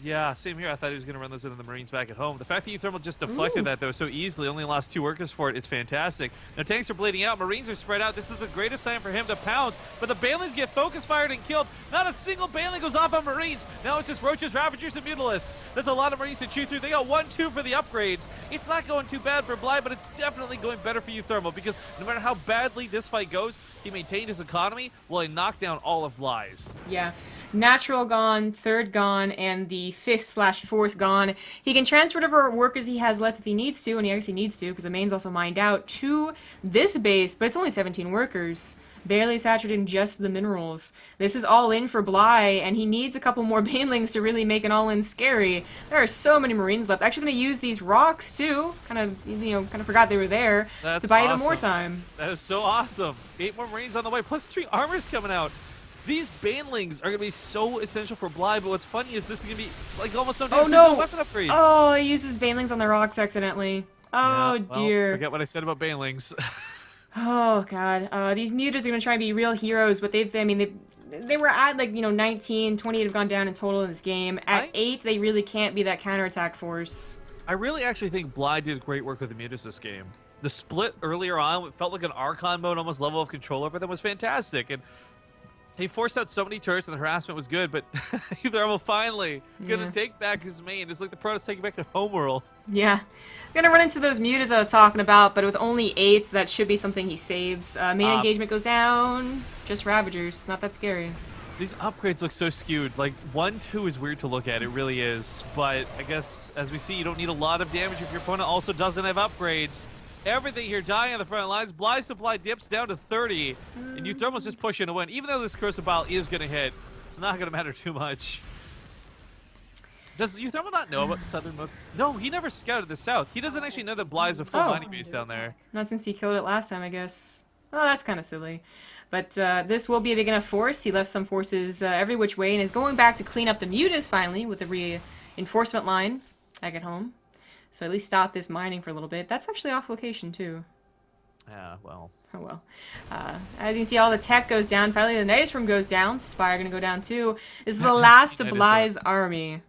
Yeah, same here. I thought he was going to run those into the Marines back at home. The fact that uThermal just deflected that, though, so easily, only lost 2 workers for it, is fantastic. Now, tanks are bleeding out. Marines are spread out. This is the greatest time for him to pounce. But the Banelings get focus fired and killed. Not a single Baneling goes off on Marines. Now it's just Roaches, Ravagers, and Mutalisks. There's a lot of Marines to chew through. They got 1-2 for the upgrades. It's not going too bad for Bly, but it's definitely going better for uThermal, because no matter how badly this fight goes, he maintained his economy while he knocked down all of Bly's. Yeah. Natural gone, third gone, and the 5th/4th gone. He can transfer whatever workers he has left if he needs to, and he actually needs to, because the main's also mined out, to this base, but it's only 17 workers. Barely saturated in just the minerals. This is all in for Bly, and he needs a couple more Banelings to really make an all-in scary. There are so many Marines left. Actually going to use these rocks, too. Kind of forgot they were there. That's to buy awesome. even more time. That is so awesome. 8 more Marines on the way, plus 3 armors coming out. These Banelings are going to be so essential for Bly, but what's funny is this is going to be like almost no damage. No weapon upgrades. Oh, he uses Banelings on the rocks accidentally. Oh, yeah, well, dear. Forget what I said about Banelings. Oh, God. These Mutas are going to try and be real heroes, but they were at, 19, 28 have gone down in total in this game. At 8, they really can't be that counterattack force. I really actually think Bly did great work with the Mutas this game. The split earlier on, it felt like an Archon mode, almost level of control over them, was fantastic. And he forced out so many turrets, and the harassment was good, but uThermal finally gonna take back his main. It's like the Protoss taking back their homeworld. Yeah. Gonna run into those Mutas I was talking about, but with only 8, that should be something he saves. Main engagement goes down. Just Ravagers. Not that scary. These upgrades look so skewed. Like, 1-2 is weird to look at. It really is. But I guess, as we see, you don't need a lot of damage if your opponent also doesn't have upgrades. Everything here dying on the front lines. Bly's supply dips down to 30, and uThermal's just pushing to win. Even though this Corsair Bile is going to hit, it's not going to matter too much. Does uThermal not know about the southern mode? No, he never scouted the south. He doesn't actually know that Bly's a full mining base down there. Not since he killed it last time, I guess. Oh, that's kind of silly. But this will be a big enough force. He left some forces every which way and is going back to clean up the Mutas finally with the reinforcement line back at home. So at least stop this mining for a little bit. That's actually off location, too. Yeah, well. Oh, well. As you can see, all the tech goes down. Finally, the Nidus Room goes down. Spire going to go down, too. This is the last of Bly's army.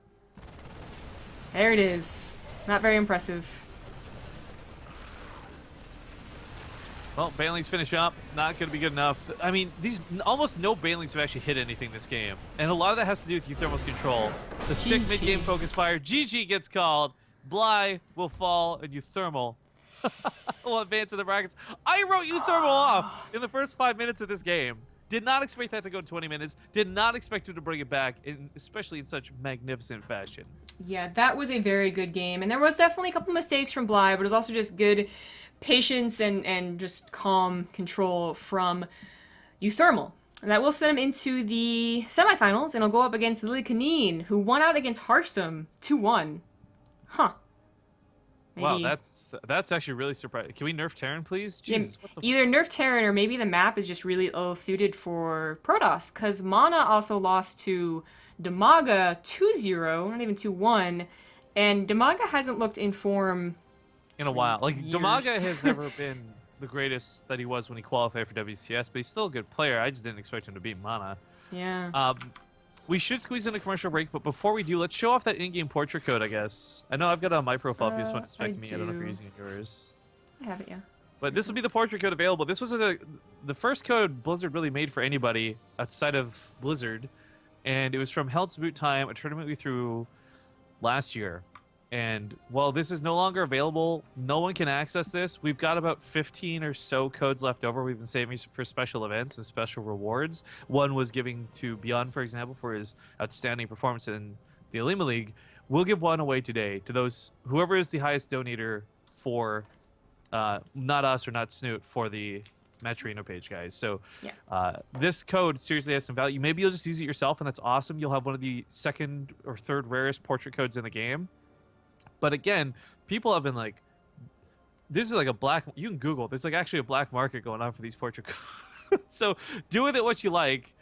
There it is. Not very impressive. Well, Banelings finish up. Not going to be good enough. I mean, almost no Banelings have actually hit anything this game. And a lot of that has to do with uThermal's control. The sick mid-game focus fire. GG gets called. Bly will fall, and uThermal We'll advance to the brackets. I wrote uThermal off in the first 5 minutes of this game. Did not expect that to go 20 minutes. Did not expect you to bring it back, especially in such magnificent fashion. Yeah, that was a very good game, and there was definitely a couple mistakes from Bly, but it was also just good patience and just calm control from uThermal. And that will send him into the semifinals, and he'll go up against Lily Kaneen, who won out against Harstum 2-1. Huh. Wow, Maybe. that's actually really surprising. Can we nerf Terran, please? Yeah, Jesus, what the either nerf Terran or maybe the map is just really ill suited for Protoss, because Mana also lost to Damaga 2-0, not even 2-1, and Damaga hasn't looked in form in a for while. Like, years. Damaga has never been the greatest that he was when he qualified for WCS, but he's still a good player. I just didn't expect him to beat Mana. Yeah. We should squeeze in a commercial break, but before we do, let's show off that in-game portrait code, I guess. I know I've got it on my profile if you just want to spec me. I don't know if you're using it yours. I have it, yeah. But this will be the portrait code available. This was the first code Blizzard really made for anybody outside of Blizzard, and it was from Huangshan Mt time, a tournament we threw last year. And while this is no longer available, no one can access this. We've got about 15 or so codes left over. We've been saving for special events and special rewards. One was giving to Beyond, for example, for his outstanding performance in the Alima League. We'll give one away today to those whoever is the highest donator for not us or not Snoot for the Maturino page, guys. So Yeah. this code seriously has some value. Maybe you'll just use it yourself, and that's awesome. You'll have one of the second or third rarest portrait codes in the game. But again, people have been like, this is like a black, you can Google, there's like actually a black market going on for these portrait codes. So do with it what you like.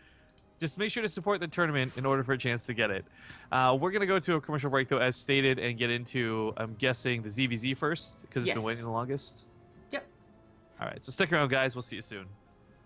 Just make sure to support the tournament in order for a chance to get it. We're going to go to a commercial break, though, as stated, and get into, I'm guessing, the ZVZ first, because it's been waiting the longest. Yep. All right, so stick around, guys. We'll see you soon.